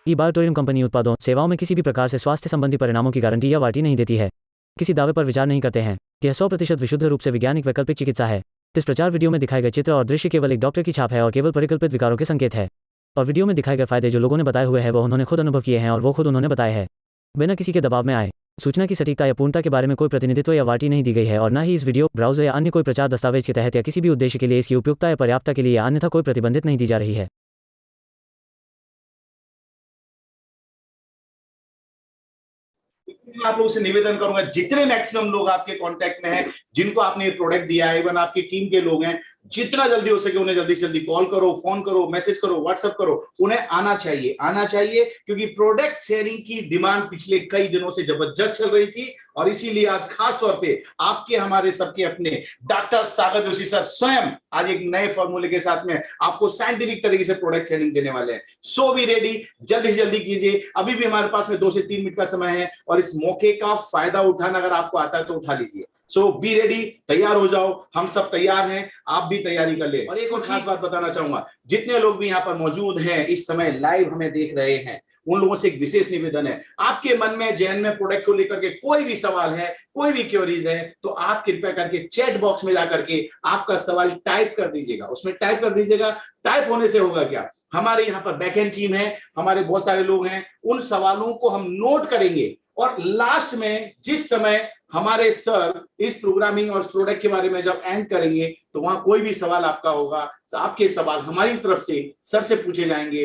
ई-बायोटोरियम company उत्पादों सेवाओं में किसी भी प्रकार से स्वास्थ्य संबंधी परिणामों की गारंटी या वारंटी नहीं देती है। किसी दावे पर विचार नहीं करते हैं। यह 100% विशुद्ध रूप से वैज्ञानिक वैकल्पिक चिकित्सा है। इस प्रचार वीडियो में दिखाए गए चित्र और दृश्य केवल एक डॉक्टर की छाप है और केवल परिकल्पित विकारों के संकेत है। और वीडियो में दिखाए गए फायदे जो लोगों ने बताए हुए हैं वह उन्होंने खुद अनुभव किए हैं और वो खुद उन्होंने बताए हैं, बिना किसी के दबाव में आए। सूचना की सटीकता या पूर्णता के बारे में कोई प्रतिनिधित्व या वारंटी नहीं दी गई है और न ही इस वीडियो ब्राउज़र या अन्य कोई प्रचार दस्तावेज के तहत या किसी भी उद्देश्य के लिए इसकी उपयुक्तता या पर्याप्तता के लिए या अन्यथा कोई प्रतिबंधित नहीं दी जा रही है। मैं आप लोगों से निवेदन करूंगा, जितने मैक्सिमम लोग आपके कांटेक्ट में हैं, जिनको आपने ये प्रोडक्ट दिया है, इवन आपकी टीम के लोग हैं, जितना जल्दी हो सके उन्हें जल्दी से जल्दी कॉल करो, फोन करो, मैसेज करो, व्हाट्सएप करो। उन्हें आना चाहिए क्योंकि प्रोडक्ट शेयरिंग की डिमांड पिछले कई दिनों से जबरदस्त चल रही थी और इसीलिए आज खास तौर पे आपके हमारे सबके अपने डॉक्टर सागर जोशी सर स्वयं आज एक नए फॉर्मूले के साथ में आपको साइंटिफिक तरीके से प्रोडक्ट शेयरिंग देने वाले हैं। सो बी रेडी, जल्दी से जल्दी कीजिए। अभी भी हमारे पास में 2 से 3 मिनट का समय है और इस मौके का फायदा उठाना अगर आपको आता है तो उठा लीजिए। सो बी रेडी, तैयार हो जाओ, हम सब तैयार हैं, आप भी तैयारी कर ले। और एक और खास बात बताना चाहूंगा, जितने लोग भी यहाँ पर मौजूद हैं, इस समय लाइव हमें देख रहे हैं, उन लोगों से एक विशेष निवेदन है। आपके मन में जहन में प्रोडक्ट को लेकर के कोई भी सवाल है, कोई भी क्वेरीज है, तो आप कृपया करके चैट बॉक्स में जाकर के आपका सवाल टाइप कर दीजिएगा। उसमें टाइप कर दीजिएगा। टाइप होने से होगा क्या, हमारे यहाँ पर बैकएंड टीम है, हमारे बहुत सारे लोग हैं, उन सवालों को हम नोट करेंगे और लास्ट में जिस समय हमारे सर इस प्रोग्रामिंग और प्रोडक्ट के बारे में जब एंड करेंगे तो वहां कोई भी सवाल आपका होगा, आपके सवाल हमारी तरफ से सर से पूछे जाएंगे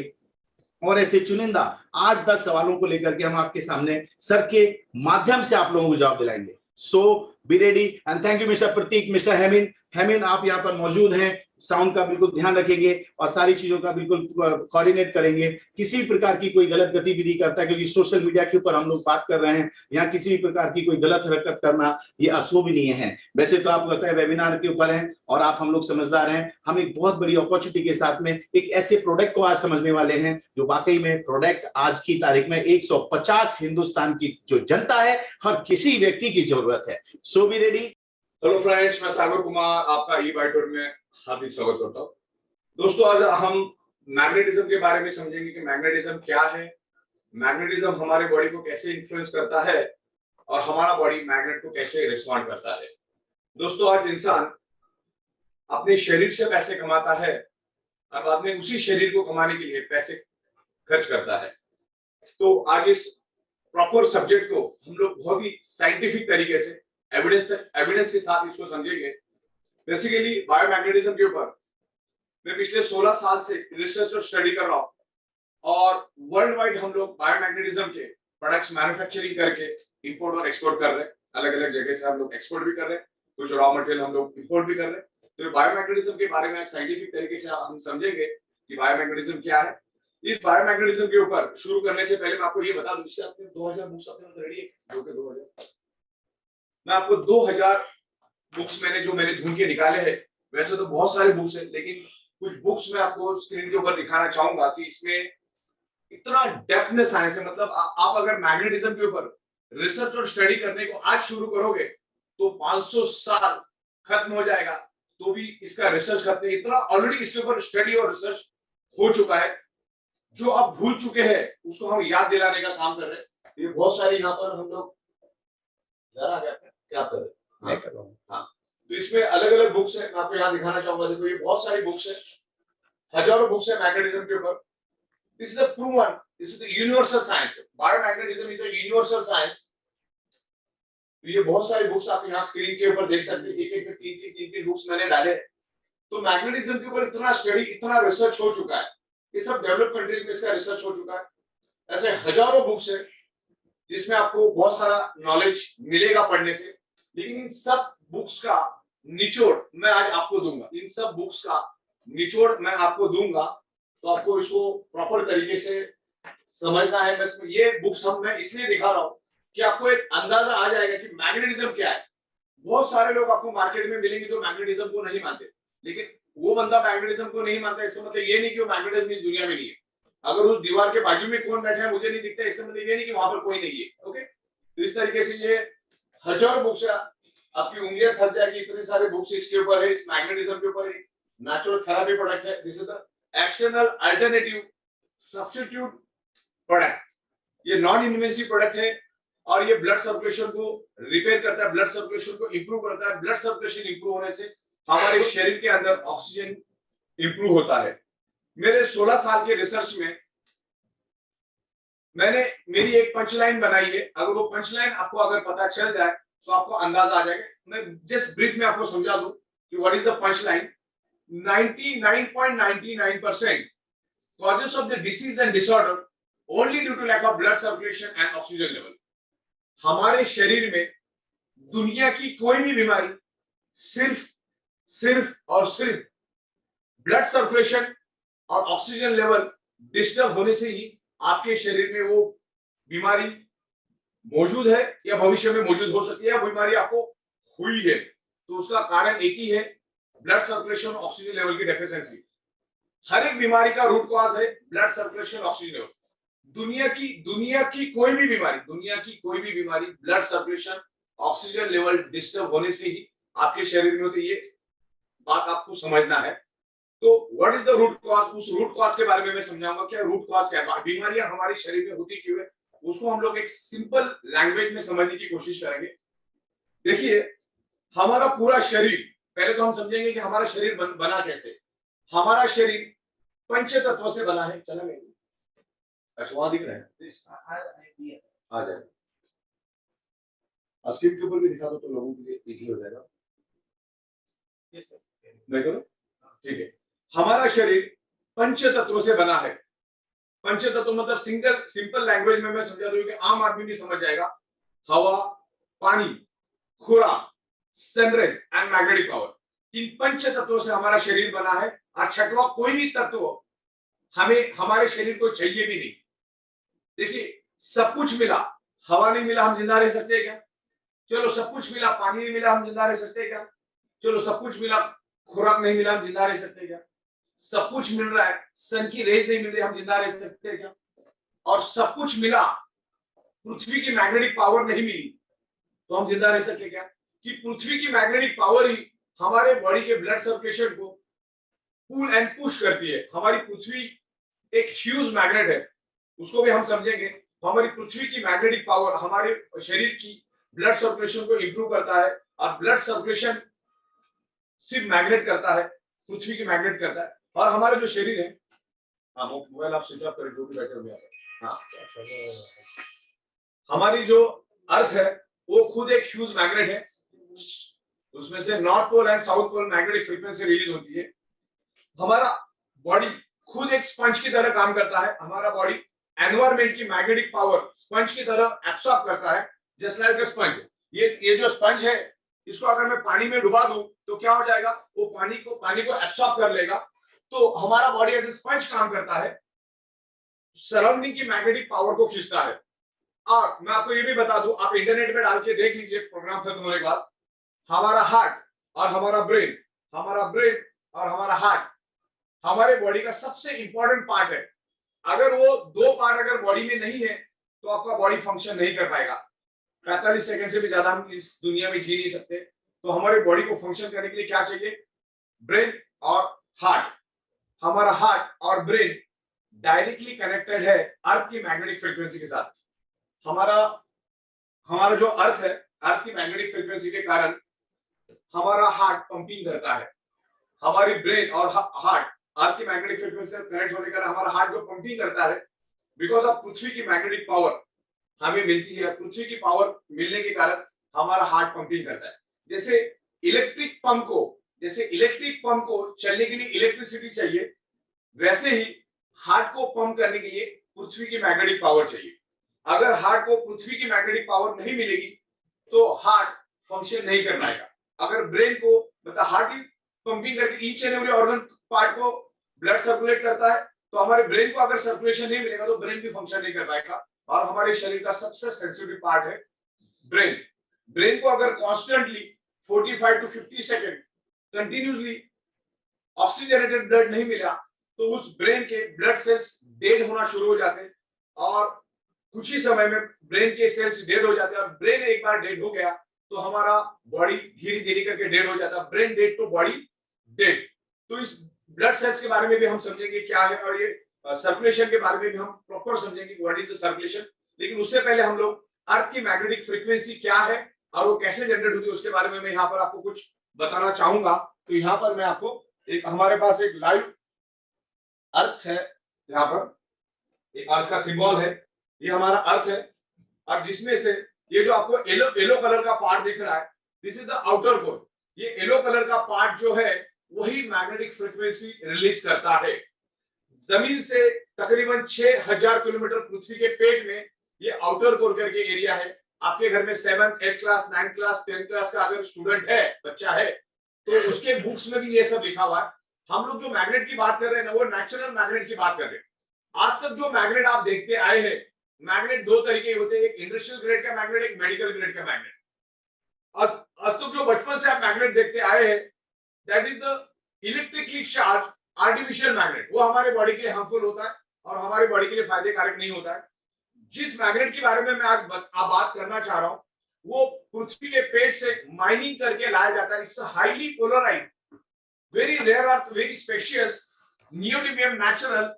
और ऐसे चुनिंदा 8-10 सवालों को लेकर के हम आपके सामने सर के माध्यम से आप लोगों को जवाब दिलाएंगे। So be ready and thank you mister Pratik, mister Hemin आप यहाँ पर मौजूद हैं, साउंड का बिल्कुल ध्यान रखेंगे और सारी चीजों का बिल्कुल कोऑर्डिनेट करेंगे। किसी भी प्रकार की कोई गलत गतिविधि करता है, क्योंकि सोशल मीडिया के ऊपर हम लोग बात कर रहे हैं, यहाँ किसी भी प्रकार की कोई गलत हरकत करना ये अशोभनीय है। वैसे तो आप लगता है वेबिनार के ऊपर हैं और आप हम लोग समझदार हैं, हम एक बहुत बड़ी अपॉर्चुनिटी के साथ में एक ऐसे प्रोडक्ट को आज समझने वाले हैं जो वाकई में प्रोडक्ट आज की तारीख में 150 हिंदुस्तान की जो जनता है, हर किसी व्यक्ति की जरूरत है। सो बी रेडी। हेलो फ्रेंड्स, मैं सागर कुमार आपका ई-बायोटोर में हार्दिक स्वागत करता हूँ। दोस्तों, आज हम मैग्नेटिज्म के बारे में समझेंगे कि मैग्नेटिज्म क्या है, मैग्नेटिज्म हमारे बॉडी को कैसे इन्फ्लुएंस करता है और हमारा बॉडी मैग्नेट को कैसे रिस्पॉन्ड करता है। दोस्तों, आज इंसान अपने शरीर से पैसे कमाता है और बाद में उसी शरीर को कमाने के लिए पैसे खर्च करता है। तो आज इस प्रॉपर सब्जेक्ट को हम लोग बहुत ही साइंटिफिक तरीके से एविडेंस के साथ इसको समझेंगे। बेसिकली बायोमैग्नेटिज्म के ऊपर मैं पिछले 16 साल से रिसर्च और स्टडी कर रहा हूँ और वर्ल्ड वाइड हम लोग बायोमैग्नेटिज्म के प्रोडक्ट्स मैन्युफैक्चरिंग करके इंपोर्ट और एक्सपोर्ट कर रहे हैं। अलग अलग जगह से हम लोग एक्सपोर्ट भी कर रहे हैं, कुछ रॉ मटेरियल हम लोग इंपोर्ट भी कर रहे हैं। तो बायोमैग्नेटिज्म के बारे में साइंटिफिक तरीके से हम समझेंगे कि बायोमैग्नेटिज्म क्या है। इस बायोमैग्नेटिज्म के ऊपर शुरू करने से पहले मैं आपको ये बता दूं, इसके अपने 2000 बुक्स अपने रेडी है। 2000 मैं आपको 2000 बुक्स मैंने ढूंढ के निकाले हैं। वैसे तो बहुत सारे बुक्स हैं, लेकिन कुछ बुक्स मैं आपको स्क्रीन के ऊपर दिखाना चाहूंगा कि इसमें इतना डेप्थ में साइंस है। मतलब आप अगर मैग्नेटिज्म के ऊपर रिसर्च और स्टडी करने को आज शुरू करोगे तो 500 साल खत्म हो जाएगा, तो भी इसका रिसर्च खत्म नहीं। इतना ऑलरेडी इसके ऊपर स्टडी और रिसर्च हो चुका है। जो आप भूल चुके हैं उसको हम याद दिलाने का काम कर रहे हैं। ये बहुत सारे यहाँ पर हम लोग जरा क्या कर रहे हैं, मैं कर रहा हूँ। हाँ, तो इसमें अलग अलग बुक्स है, मैं आपको यहाँ दिखाना चाहूंगा। देखो, ये बहुत सारी बुक्स है, हजारों बुक्स है मैग्नेटिज्म के ऊपर। This is the proven, this is the universal science. Biomagnetism is a universal science. तो ये बहुत सारी बुक्स आप यहाँ स्क्रीन के ऊपर देख सकते हैं। एक में 3 बुक्स मैंने डाले। तो मैग्नेटिज्म के ऊपर इतना स्टडी, इतना रिसर्च हो चुका है। ये सब डेवलप कंट्रीज में इसका रिसर्च हो चुका है। ऐसे हजारों बुक्स है जिसमें आपको बहुत सारा नॉलेज मिलेगा पढ़ने से। लेकिन इन सब बुक्स का निचोड़ मैं आज आपको दूंगा। इन सब बुक्स का निचोड़ मैं आपको दूंगा, तो आपको इसको प्रॉपर तरीके से समझना है। मैं ये बुक्स मैं इसलिए दिखा रहा हूँ कि आपको एक अंदाजा आ जाएगा कि मैग्नेटिज्म क्या है। बहुत सारे लोग आपको मार्केट में मिलेंगे जो मैग्नेटिज्म को नहीं मानते, लेकिन वो बंदा मैग्नेटिज्म को नहीं मानता इसका मतलब ये नहीं कि वो मैग्नेटिज्म इस दुनिया में नहीं है। अगर उस दीवार के बाजू में कौन बैठा है मुझे नहीं दिखता, इसका मतलब ये नहीं कि वहां पर कोई नहीं है। ओके, तो इस तरीके से ये हजारों बुक्स है, आपकी उंगलियां थक जाएगी, इतने सारे बुक्स इसके ऊपर है। इस मैग्नेटिज्म के ऊपर नेचुरल थेरेपी प्रोडक्ट है। This is the external alternative substitute product, ये नॉन इन्वेसिव प्रोडक्ट है और ये ब्लड सर्कुलेशन को रिपेयर करता है, ब्लड सर्कुलेशन को इंप्रूव करता है। ब्लड सर्कुलेशन इंप्रूव होने से हमारे शरीर के अंदर ऑक्सीजन इंप्रूव होता है। मेरे 16 साल के रिसर्च में मैंने मेरी एक पंचलाइन बनाई है। अगर वो पंचलाइन आपको अगर पता चल जाए तो आपको अंदाजा आ जाएगा। मैं जस्ट ब्रीफ में आपको समझा दूं कि what is the punchline. 99.99% causes of the disease and disorder only due to lack of blood circulation and oxygen level। हमारे शरीर में दुनिया की कोई भी बीमारी सिर्फ और सिर्फ ब्लड सर्कुलेशन और ऑक्सीजन लेवल डिस्टर्ब होने से ही आपके शरीर में वो बीमारी मौजूद है या भविष्य में मौजूद हो सकती है, बीमारी आपको हुई है। तो उसका कारण एक ही है, ब्लड सर्कुलेशन और ऑक्सीजन लेवल की डेफिशिएंसी। हर एक बीमारी का रूट कॉज है ब्लड सर्कुलेशन ऑक्सीजन लेवल। दुनिया की कोई भी बीमारी blood circulation oxygen level disturb होने से ही आपके शरीर में होती है। ये बात आपको समझना है। तो what is the root cause, उस रूट कॉज के बारे में मैं समझाऊंगा। क्या रूट कॉज क्या है, बीमारियां हमारे शरीर में होती क्यों है, उसको हम लोग एक सिंपल लैंग्वेज में समझने की कोशिश करेंगे। देखिए, हमारा पूरा शरीर, पहले तो हम समझेंगे कि हमारा शरीर बना कैसे। हमारा शरीर पंच तत्वों से बना है। चला गया, अच्छा वहां दिख रहा है, आ जाए स्क्रीन के ऊपर भी दिखा दो तो लोगों के लिए इजी हो जाएगा। मैं करूं, ठीक है। हमारा शरीर पंच तत्वों से बना है। पंच तत्व मतलब सिंपल लैंग्वेज में मैं समझा दूं कि आम आदमी भी समझ जाएगा। हवा, पानी, खुराक, सनराइज एंड मैग्नेटिक पावर। इन पंच तत्वों से हमारा शरीर बना है और छठवां कोई भी तत्व हमें हमारे शरीर को चाहिए भी नहीं। देखिए, सब कुछ मिला, हवा नहीं मिला हम जिंदा रह सकते हैं क्या? चलो सब कुछ मिला, पानी नहीं मिला हम जिंदा रह सकते हैं क्या? चलो सब कुछ मिला, खुराक नहीं मिला हम जिंदा रह सकते हैं क्या? सब कुछ मिल रहा है, सन की रेज नहीं मिल रही हम जिंदा रह सकते हैं क्या? और सब कुछ मिला, पृथ्वी की मैग्नेटिक पावर नहीं मिली तो हम जिंदा रह सकते क्या? कि पृथ्वी की मैग्नेटिक पावर ही हमारे बॉडी के ब्लड सर्कुलेशन को पुल एंड पुश करती है। हमारी पृथ्वी एक ह्यूज मैग्नेट है, उसको भी हम समझेंगे। हमारी पृथ्वी की मैग्नेटिक पावर हमारे शरीर की ब्लड सर्कुलेशन को इंप्रूव करता है और ब्लड सर्कुलेशन सिर्फ मैग्नेट करता है, पृथ्वी की मैग्नेट करता है। और हमारा जो शरीर है, हाँ मोबाइल आप स्विच ऑफ करें, जो भी बैठे हुए हैं। हाँ, हमारी जो अर्थ है वो खुद एक ह्यूज मैग्नेट है। उसमें से north pole and south pole magnetic frequency release होती है। हमारा बॉडी खुद एक स्पंज की तरह काम करता है। हमारा बॉडी एनवायरमेंट की मैग्नेटिक पावर स्पंज की तरह एब्सॉर्ब करता है, जस्ट लाइक अ स्पंज। ये जो स्पंज है, इसको अगर मैं पानी में डुबा दूं तो क्या हो जाएगा, वो पानी को एब्सॉर्ब कर लेगा। तो हमारा बॉडी एज ए स्पंज काम करता है, सराउंडिंग की मैग्नेटिक पावर को खींचता है। और मैं आपको ये भी बता दूं, आप इंटरनेट में डाल के देख लीजिए प्रोग्राम खत्म होने के बाद, हमारा हार्ट और हमारा ब्रेन और हमारा हार्ट हमारे बॉडी का सबसे इंपॉर्टेंट पार्ट है। अगर वो दो पार्ट अगर बॉडी में नहीं है तो आपका बॉडी फंक्शन नहीं कर पाएगा। 45 सेकंड से भी ज्यादा हम इस दुनिया में जी नहीं सकते। तो हमारे बॉडी को फंक्शन करने के लिए क्या चाहिए? ब्रेन और हार्ट। हमारा हार्ट और ब्रेन डायरेक्टली कनेक्टेड है अर्थ की मैग्नेटिक फ्रीक्वेंसी के साथ। हमारा जो अर्थ है, अर्थ की मैग्नेटिक फ्रीक्वेंसी के कारण हमारा हार्ट पंपिंग करता है। हमारी ब्रेन और हार्ट अर्थ की मैग्नेटिक फ्रीक्वेंसी से कनेक्ट होने के कारण हमारा हार्ट जो पंपिंग करता है, बिकॉज ऑफ पृथ्वी की मैग्नेटिक पावर हमें मिलती है। पृथ्वी की पावर मिलने के कारण हमारा हार्ट पंपिंग करता है। जैसे इलेक्ट्रिक पंप को चलने के लिए इलेक्ट्रिसिटी चाहिए, वैसे ही हार्ट को पंप करने के लिए पृथ्वी की मैग्नेटिक पावर चाहिए। अगर हार्ट को पृथ्वी की मैग्नेटिक पावर नहीं मिलेगी तो हार्ट फंक्शन नहीं कर पाएगा। अगर ब्रेन को मतलब हार्ट की पंपिंग करके each and every organ part को ब्लड सर्कुलेट करता है, तो हमारे ब्रेन को अगर सर्कुलेशन नहीं मिलेगा तो ब्रेन भी फंक्शन नहीं कर पाएगा। और हमारे शरीर का सबसे सेंसिटिव पार्ट है ब्रेन। ब्रेन को अगर constantly 45 to 50 second continuously oxygenated blood नहीं मिला तो उस ब्रेन के ब्लड सेल्स डेड होना शुरू हो जाते हैं और कुछ ही समय में ब्रेन के सेल्स डेड हो जाते हैं। और ब्रेन एक बार डेड हो गया तो हमारा बॉडी धीरे धीरे करके डेड हो जाता है। ब्रेन डेड तो बॉडी डेड। तो इस ब्लड सेल्स के बारे में भी हम समझेंगे क्या है और ये सर्कुलेशन के बारे में भी हम प्रॉपर समझेंगे व्हाट इज द सर्कुलेशन। लेकिन उससे पहले हम लोग अर्थ की मैग्नेटिक फ्रीक्वेंसी क्या है और वो कैसे जनरेट होती है उसके बारे में मैं यहाँ पर आपको कुछ बताना चाहूंगा। तो यहाँ पर मैं आपको एक, हमारे पास एक लाइव अर्थ है, यहाँ पर एक अर्थ का सिंबल है, ये हमारा अर्थ है। और जिसमें से ये जो आपको येलो येलो कलर का पार्ट दिख रहा है, this is the outer core. ये येलो कलर का पार्ट जो है वही मैग्नेटिक फ्रीक्वेंसी रिलीज करता है। जमीन से तकरीबन 6000 किलोमीटर पृथ्वी के पेट में ये आउटर कोर करके एरिया है। आपके घर में 7th 8th class 9th class 10th class का अगर स्टूडेंट है, बच्चा है, तो उसके बुक्स में भी ये सब लिखा हुआ है। हम लोग जो मैग्नेट की बात कर रहे हैं ना, वो नेचुरल मैग्नेट की बात कर रहे हैं। आज तक जो मैग्नेट आप देखते आए हैं, मैग्नेट दो तरीके होते हैं, एक इंडस्ट्रियल ग्रेड का मैग्नेट, एक मेडिकल ग्रेड का मैग्नेट। आज तक जो बचपन से आप मैग्नेट देखते आए हैं, that is the electrically charge artificial magnet. वो हमारे बॉडी के लिए हार्मफुल होता है और हमारे बॉडी के लिए फायदे कारक नहीं होता है। जिस मैग्नेट के बारे में मैं आज बात करना चाह रहा हूं, वो पृथ्वी के पेट से माइनिंग करके लाया जाता है। It's highly polarised, very rare earth, very spacious neodymium natural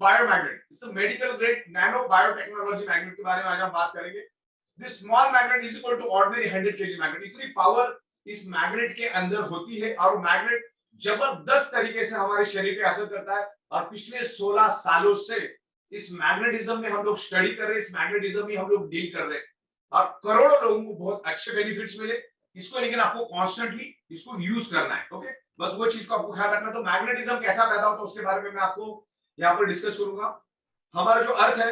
biomagnet. It's a medical grade nano biotechnology magnet के बारे में आज हम बात करेंगे। This small magnet is equal to ordinary 100 kg magnet. इतनी पावर इस मैग्नेट के अंदर होती है और मैग्नेट जबरदस्त तरीके से हमारे शरीर पे असर करता है। और पिछले 16 सालों से इस मैग्नेटिज्म में हम लोग स्टडी कर रहे हैं, इस मैग्नेटिज्म में हम लोग डील कर रहे हैं और करोड़ों लोगों को बहुत अच्छे बेनिफिट्स मिले इसको। लेकिन आपको कॉन्स्टेंटली इसको यूज करना है। ओके, बस वो चीज को आपको ख्याल रखना। तो मैग्नेटिज्म कैसा पैदा होता है उसके बारे में मैं आपको यहाँ पर डिस्कस करूंगा। हमारा जो अर्थ है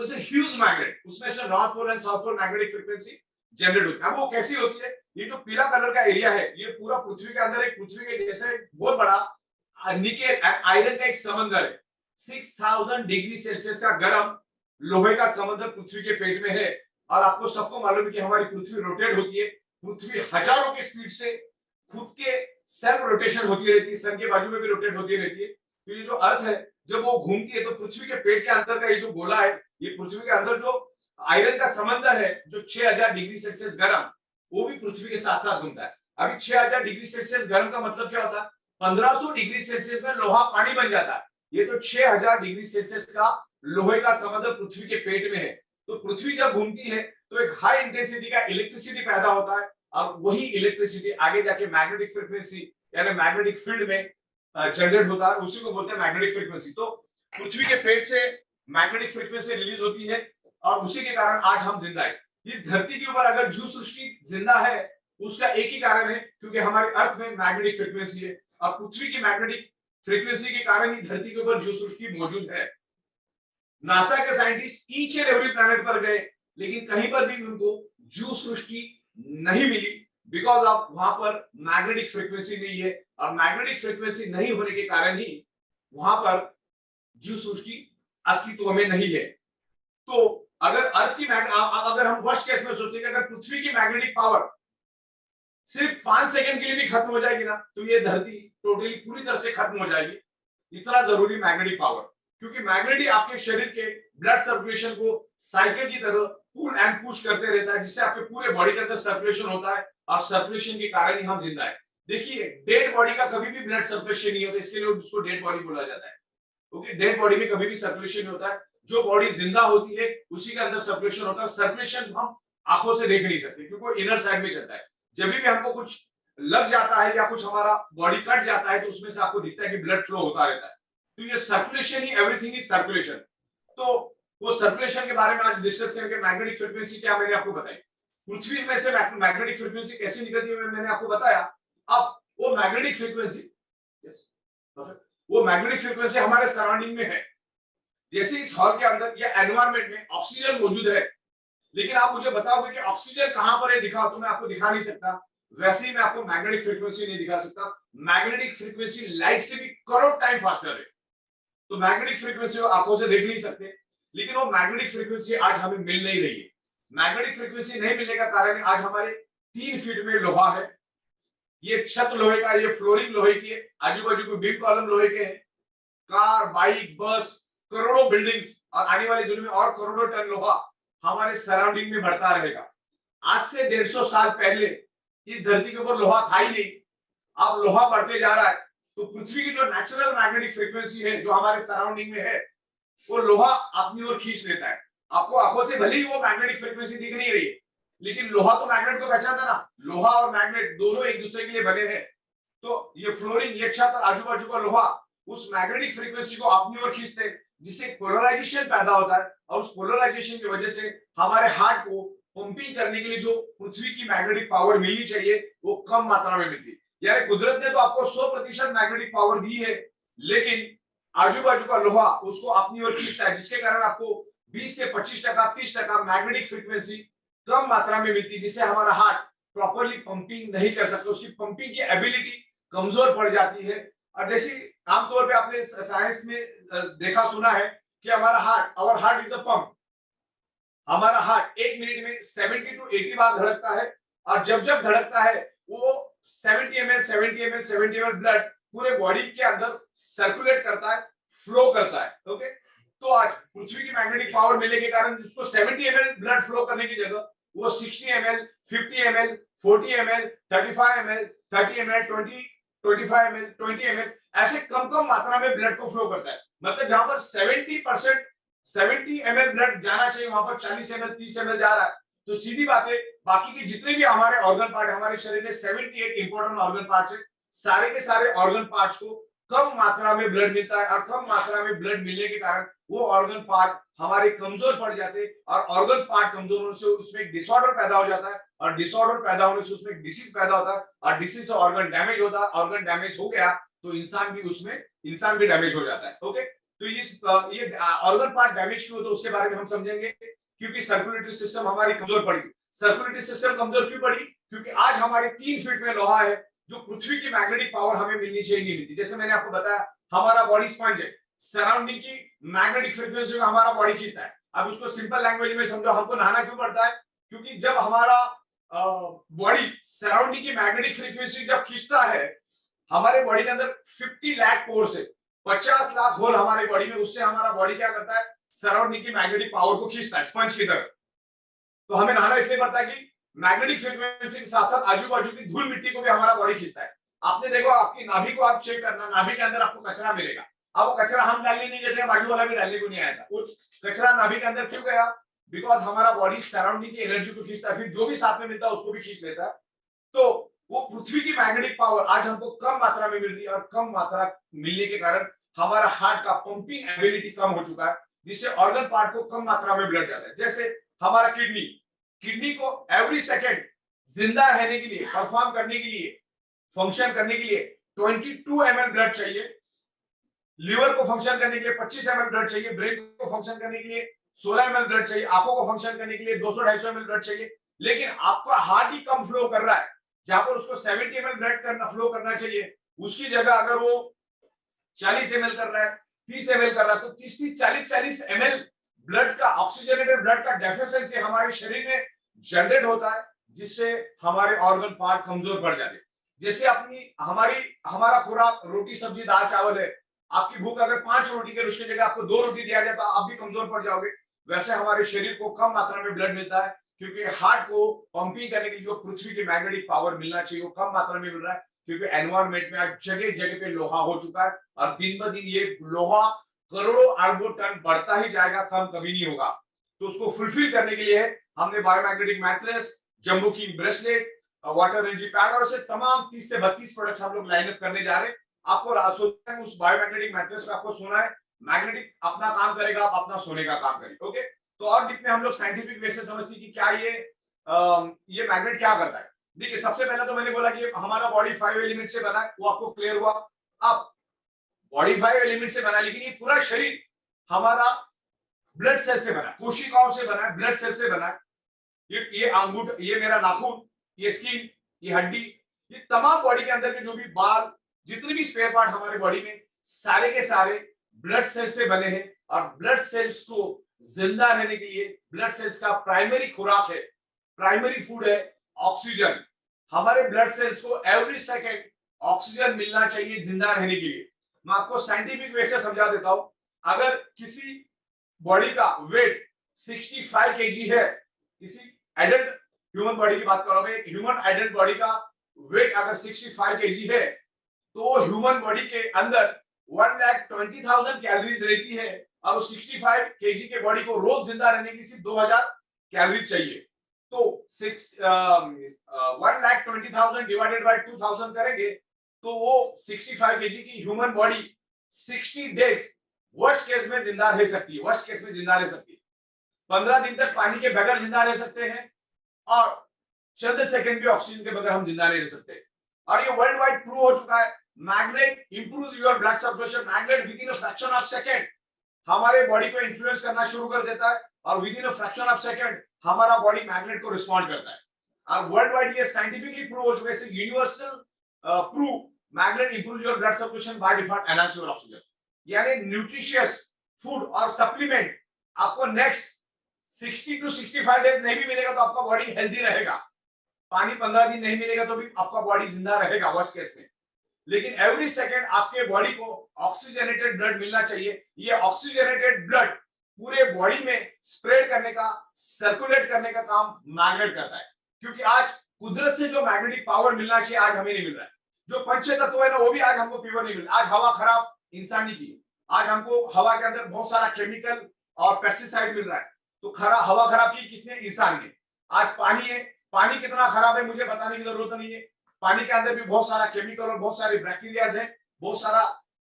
इट्स अ ह्यूज मैग्नेट, उसमें से north pole and south pole magnetic frequency generate होती है। अब वो कैसी होती है, ये जो पीला कलर का एरिया है, ये पूरा पृथ्वी के अंदर एक पृथ्वी के जैसे बहुत बड़ा निकेल आयरन का एक समंदर है। 6000 डिग्री सेल्सियस का गर्म लोहे का समंदर पृथ्वी के पेट में है। और आपको सबको मालूम है कि हमारी पृथ्वी रोटेट होती है, पृथ्वी हजारों की स्पीड से खुद के सेल्फ रोटेशन होती रहती है, सन के बाजू में भी रोटेट होती रहती है। तो ये जो अर्थ है जब वो घूमती है तो पृथ्वी के पेट के अंदर का ये जो गोला है, ये पृथ्वी के अंदर जो आयरन का समंदर है जो 6000 डिग्री सेल्सियस गर्म, वो भी पृथ्वी के साथ साथ घूमता है। अभी 6000 डिग्री सेल्सियस गर्म का मतलब क्या होता है, 1500 डिग्री सेल्सियस में लोहा पानी बन जाता है। ये तो 6000 डिग्री सेल्सियस का लोहे का समंदर पृथ्वी के पेट में है। तो पृथ्वी जब घूमती है तो एक हाई इंटेंसिटी का इलेक्ट्रिसिटी पैदा होता है और वही इलेक्ट्रिसिटी आगे जाके मैग्नेटिक फ्रीक्वेंसी यानी मैग्नेटिक फील्ड में जनरेट होता है, उसी को बोलते हैं मैग्नेटिक फ्रीक्वेंसी। तो पृथ्वी के पेट से मैग्नेटिक फ्रीक्वेंसी रिलीज होती है और उसी के कारण आज हम जिंदा है। इस धरती के ऊपर अगर जीव सृष्टि जिंदा है उसका एक ही कारण है, क्योंकि हमारे अर्थ में मैग्नेटिक फ्रीक्वेंसी है और पृथ्वी की मैग्नेटिक फ्रीक्वेंसी के कारण ही धरती के ऊपर जीव सृष्टि मौजूद है। नासा के scientist each and every planet पर गए लेकिन कहीं पर भी उनको जीव सृष्टि नहीं मिली, बिकॉज ऑफ वहां पर मैग्नेटिक फ्रीक्वेंसी नहीं है। और मैग्नेटिक फ्रीक्वेंसी नहीं होने के कारण ही वहां पर जीव सृष्टि अस्तित्व में नहीं है। तो अगर अर्थ की अगर हम वर्स्ट केस में सोचते हैं कि अगर पृथ्वी की मैग्नेटिक पावर सिर्फ 5 सेकंड के लिए भी खत्म हो जाएगी ना, तो ये धरती टोटली पूरी तरह से खत्म हो जाएगी। इतना जरूरी मैग्नेटिक पावर, क्योंकि मैग्नेटिक आपके शरीर के ब्लड सर्कुलेशन को साइकिल की तरह पुल एंड पुश करते रहता है, जिससे आपके पूरे बॉडी के अंदर सर्कुलेशन होता है और सर्कुलेशन के कारण ही हम जिंदा है। देखिए, डेड बॉडी का कभी भी ब्लड सर्कुलेशन नहीं होता, इसके लिए उसको डेड बॉडी बोला जाता है, क्योंकि डेड बॉडी में कभी भी सर्कुलेशन नहीं होता है। जो बॉडी जिंदा होती है उसी के अंदर सर्कुलेशन होता है। सर्कुलेशन हम आंखों से देख नहीं सकते क्योंकि वो इनर साइड में चलता है। जब भी हमको कुछ लग जाता है या कुछ हमारा बॉडी कट जाता है तो उसमें से आपको दिखता है कि ब्लड फ्लो होता रहता है। तो ये circulation he, everything is circulation. तो वो सर्कुलेशन के बारे में आज डिस्कस करेंगे। मैग्नेटिक फ्रीक्वेंसी क्या मैंने आपको बताई, पृथ्वी में से मैग्नेटिक फ्रीक्वेंसी कैसे निकलती है मैंने आपको बताया। अब वो मैग्नेटिक फ्रीक्वेंसी, वो मैग्नेटिक फ्रीक्वेंसी हमारे सराउंडिंग में है। जैसे इस हॉल के अंदर या एनवायरमेंट में ऑक्सीजन मौजूद है, लेकिन आप मुझे बताओगे कि ऑक्सीजन कहां पर है दिखाओ, तो मैं आपको दिखा नहीं सकता। वैसे ही मैं आपको मैग्नेटिक फ्रीक्वेंसी नहीं दिखा सकता। मैग्नेटिक फ्रीक्वेंसी लाइट से भी करोड़ टाइम फास्टर है। तो मैग्नेटिक फ्रीक्वेंसी आंखों से देख नहीं सकते, लेकिन वो मैग्नेटिक फ्रीक्वेंसी आज हमें मिल नहीं रही है। मैग्नेटिक फ्रीक्वेंसी नहीं मिलने का कारण आज हमारे 3 फीट में लोहा है, ये छत लोहे का, ये फ्लोरिंग लोहे की है, आजू बाजू के बीम कॉलम लोहे के हैं, कार, बाइक, बस, करोड़ों बिल्डिंग्स और आने वाली दुनिया में और करोड़ों टन लोहा हमारे सराउंडिंग में बढ़ता रहेगा। आज से 150 साल पहले इस धरती के ऊपर लोहा था ही नहीं, अब लोहा बढ़ते जा रहा है। तो पृथ्वी की जो नेचुरल मैग्नेटिक फ्रीक्वेंसी है जो हमारे सराउंडिंग में है, वो लोहा अपनी ओर खींच लेता है। आपको आंखों से भले ही वो मैग्नेटिक फ्रीक्वेंसी दिख नहीं रही है, लेकिन लोहा तो मैग्नेट को पहचानता ना, लोहा और मैग्नेट दोनों एक दूसरे के लिए बने हैं। तो ये फ्लोरीन, ये छत और आजू बाजू का लोहा उस मैग्नेटिक फ्रीक्वेंसी को अपनी ओर खींचते हैं, जिससे पोलराइजेशन पैदा होता है, और उस पोलराइजेशन की वजह से हमारे हार्ट को पंपिंग करने के लिए जो पृथ्वी की मैग्नेटिक पावर मिलनी चाहिए वो कम मात्रा में मिलती है। यानी कुदरत ने तो आपको 100% मैग्नेटिक पावर दी है, लेकिन आजू बाजू का लोहा उसको अपनी ओर खींचता है, जिसके कारण आपको 20 से 25%, 30% मैग्नेटिक फ्रीक्वेंसी कम मात्रा में मिलती है, जिससे हमारा हार्ट प्रॉपरली पंपिंग नहीं कर सकता, उसकी पंपिंग की एबिलिटी कमजोर पड़ जाती है। और जैसे आमतौर पे आपने साइंस में देखा सुना है कि हमारा heart, our heart is a pump, हमारा हार्ट 1 मिनट में 70 to 80 बार धड़कता है, और जब जब धड़कता है वो 70 ml ब्लड पूरे बॉडी के अंदर सर्कुलेट करता है, फ्लो करता है। ओके, तो आज पृथ्वी की मैग्नेटिक पावर मिलने के कारण जिसको 70 ml ब्लड फ्लो करने की जगह वो 60 ml, 50 ml, 40 ml, 35 ml, 30 ml, 25 ml, 20 ml ऐसे कम कम मात्रा में ब्लड को फ्लो करता है। मतलब जहां पर 70 ml ब्लड जाना चाहिए वहां पर 40 ml, 30 ml जा रहा है। तो सीधी बात है, बाकी के जितने भी हमारे ऑर्गन पार्ट, हमारे शरीर में 78 इंपॉर्टेंट ऑर्गन पार्ट्स है, सारे के सारे ऑर्गन पार्ट्स को कम मात्रा में ब्लड मिलता है, और कम मात्रा में ब्लड मिलने के कारण वो ऑर्गन पार्ट हमारे कमजोर पड़ जाते हैं, और ऑर्गन पार्ट कमजोर होने से उसमें एक डिसऑर्डर पैदा हो जाता है, और डिसऑर्डर पैदा होने से उसमें एक डिसीज पैदा होता है, और डिसीज से ऑर्गन डैमेज होता है। ऑर्गन डैमेज हो गया तो इंसान भी डैमेज हो जाता है। ओके, तो ये ऑर्गन पार्ट डैमेज क्यों होता है उसके बारे में हम समझेंगे, क्योंकि सर्कुलेटरी सिस्टम हमारी कमजोर पड़ी। सर्कुलेटरी सिस्टम कमजोर क्यों पड़ी? क्योंकि आज हमारे 3 फीट में लोहा है, जो पृथ्वी की मैग्नेटिक पावर हमें मिलनी चाहिए नहीं मिलती। जैसे मैंने आपको बताया, हमारा बॉडी स्पंज है, सराउंडिंग की मैग्नेटिक फ्रीक्वेंसी में हमारा बॉडी खींचता है। अब उसको सिंपल लैंग्वेज में समझो, हमको नहाना क्यों पड़ता है? क्योंकि जब हमारा बॉडी सराउंडिंग की मैग्नेटिक फ्रीक्वेंसी जब खींचता है, हमारे बॉडी के अंदर 50 लाख पोर्स है, 50 लाख होल हमारे बॉडी में, उससे हमारा बॉडी क्या करता है? सराउंडिंग की मैग्नेटिक पावर को खींचता है स्पंज की तरह। तो हमें नहाना इसलिए पड़ता है कि मैग्नेटिक फ्रीक्वेंसी के साथ साथ आजू बाजू की धूल मिट्टी को भी हमारा बॉडी खींचता है। आपने देखो, आपकी नाभि को आप चेक करना, नाभि के अंदर आपको कचरा मिलेगा। अब वो कचरा हम डालने नहीं देते, बाजू वाला भी डालने को नहीं आया था, वो कचरा नाभि के अंदर क्यों गया? बिकॉज हमारा बॉडी सराउंडिंग की एनर्जी को खींचता है, फिर जो भी साथ में मिलता है उसको भी खींच लेता है। तो वो पृथ्वी की मैग्नेटिक पावर आज हमको कम मात्रा में मिल रही है, और कम मात्रा मिलने के कारण हमारा हार्ट का पंपिंग एबिलिटी कम हो चुका है, जिससे ऑर्गन पार्ट को कम मात्रा में ब्लड जाता है। जैसे हमारा किडनी को एवरी सेकेंड जिंदा रहने के लिए, परफॉर्म करने के लिए, फंक्शन करने के लिए 22 ml ब्लड चाहिए। लिवर को फंक्शन करने के लिए 25 ml ब्लड चाहिए। ब्रेन को फंक्शन करने के लिए 16 ml ब्लड चाहिए। आंखों को फंक्शन करने के लिए 200-250 ml ब्लड चाहिए। लेकिन आपका हार्ट ही कम फ्लो कर रहा है, जहां पर उसको 70 ml ब्लड फ्लो करना चाहिए, उसकी जगह अगर वो 40 ml कर रहा है, 30 ml कर रहा है, तो 30-40 ml ब्लड का, ऑक्सीजनेटेड ब्लड का डेफिशिएंसी हमारे शरीर में जनरेट होता है, जिससे हमारे ऑर्गन पार्ट कमजोर पड़ जाते हैं। जैसे हमारा खुराक रोटी सब्जी दाल चावल है, आपकी भूख अगर 5 रोटी के उसकी जगह आपको 2 रोटी दिया जाए तो आप भी कमजोर पड़ जाओगे। वैसे हमारे शरीर को कम मात्रा में ब्लड मिलता है, क्योंकि हार्ट को पंपिंग करने के लिए जो पृथ्वी की मैग्नेटिक पावर मिलना चाहिए वो कम मात्रा में मिल रहा है, क्योंकि एनवायरमेंट में आज जगह जगह पे लोहा हो चुका है, और दिन ब दिन ये लोहा करोड़ों अरबों टन बढ़ता ही जाएगा, कम कभी नहीं होगा। तो उसको फुलफिल करने के लिए हमने बायोमैग्नेटिक मैट्रेस, जम्बो की ब्रेसलेट, वाटर एनर्जी पैड और ऐसे तमाम 30 से 32 प्रोडक्ट्स हम लोग लाइन अप करने जा रहे हैं। आपको उस बायोमैग्नेटिक मैट्रेस में आपको सोना है, मैग्नेटिक अपना काम करेगा, आप अपना सोने का काम करेंगे। ओके, तो और जितने हम लोग साइंटिफिक वे से समझते कि क्या ये मैग्नेट क्या करता है। देखिए, सबसे पहले तो मैंने बोला कि हमारा बॉडी 5 एलिमेंट से बना है, वो आपको क्लियर हुआ। अब बॉडी 5 एलिमेंट से बना, लेकिन ये पूरा शरीर हमारा ब्लड सेल से बना, कोशिकाओं से बना है, ब्लड सेल से बना है। ये अंगूठा, ये मेरा नाखून, ये स्किन, ये हड्डी, ये तमाम बॉडी के अंदर के जो भी बाल, जितने भी स्पेयर पार्ट हमारे बॉडी में, सारे के सारे ब्लड सेल से बने हैं। और ब्लड सेल्स को जिंदा रहने के लिए ब्लड सेल्स का प्राइमरी खुराक है, प्राइमरी फूड है ऑक्सीजन। हमारे ब्लड सेल्स को एवरी सेकेंड ऑक्सीजन मिलना चाहिए जिंदा रहने के लिए। मैं आपको साइंटिफिक वे से समझा देता हूं। अगर किसी बॉडी का वेट 65 kg है, किसी एडल्ट ह्यूमन बॉडी की बात कर रहा हूं, ह्यूमन एडल्ट बॉडी का वेट अगर 65 kg है, तो ह्यूमन बॉडी के अंदर 1,20,000 कैलोरीज रहती है और 65 केजी के बॉडी को रोज जिंदा रहने के लिए सिर्फ 2,000 कैलोरी चाहिए। तो 1,20,000 डिवाइडेड बाय 2,000 करेंगे तो वो 65 केजी की human body 60 days worst case में जिंदा रह सकती है। वर्स्ट केस में जिंदा रह सकती है। 15 दिन तक पानी के बगैर जिंदा रह सकते हैं और चंद सेकंड भी ऑक्सीजन के बगैर हम जिंदा नहीं रह सकते। और ये वर्ल्ड वाइड प्रूव हो चुका है। Magnet improves your blood circulation. Magnet with in a fraction of second हमारे बॉडी को इन्फ्लुएंस करना शुरू कर देता है और with in a fraction of second हमारा बॉडी मैग्नेट को रिस्पॉन्ड करता है। और वर्ल्ड वाइड ये साइंटिफिकली प्रूव हो चुका है। Universal prove magnet improves your blood circulation by default enhance your oxygen. यानी न्यूट्रिशियस फूड और सप्लीमेंट आपको नेक्स्ट 60 to 65 डेज नहीं भी मिलेगा तो आपका बॉडी हेल्दी रहेगा। पानी 15 दिन नहीं मिलेगा तो भी आपका बॉडी जिंदा रहेगा वर्स्ट केस में। लेकिन एवरी सेकंड आपके बॉडी को ऑक्सीजनेटेड ब्लड मिलना चाहिए। ये ऑक्सीजनेटेड ब्लड पूरे बॉडी में स्प्रेड करने का, सर्कुलेट करने का काम मैग्नेट करता है। क्योंकि आज कुदरत से जो मैग्नेटिक पावर मिलना चाहिए आज हमें नहीं मिल रहा है। जो पंच तत्व है ना वो भी आज हमको प्योर नहीं मिल रहा। आज हवा खराब इंसानी की, आज हमको हवा के अंदर बहुत सारा केमिकल और पेस्टिसाइड मिल रहा है। तो हवा खराब की किसने? इंसान ने। आज पानी है, पानी कितना खराब है मुझे बताने की जरूरत नहीं है। पानी के अंदर भी बहुत सारा केमिकल और बहुत सारे बैक्टीरियाज है, बहुत सारा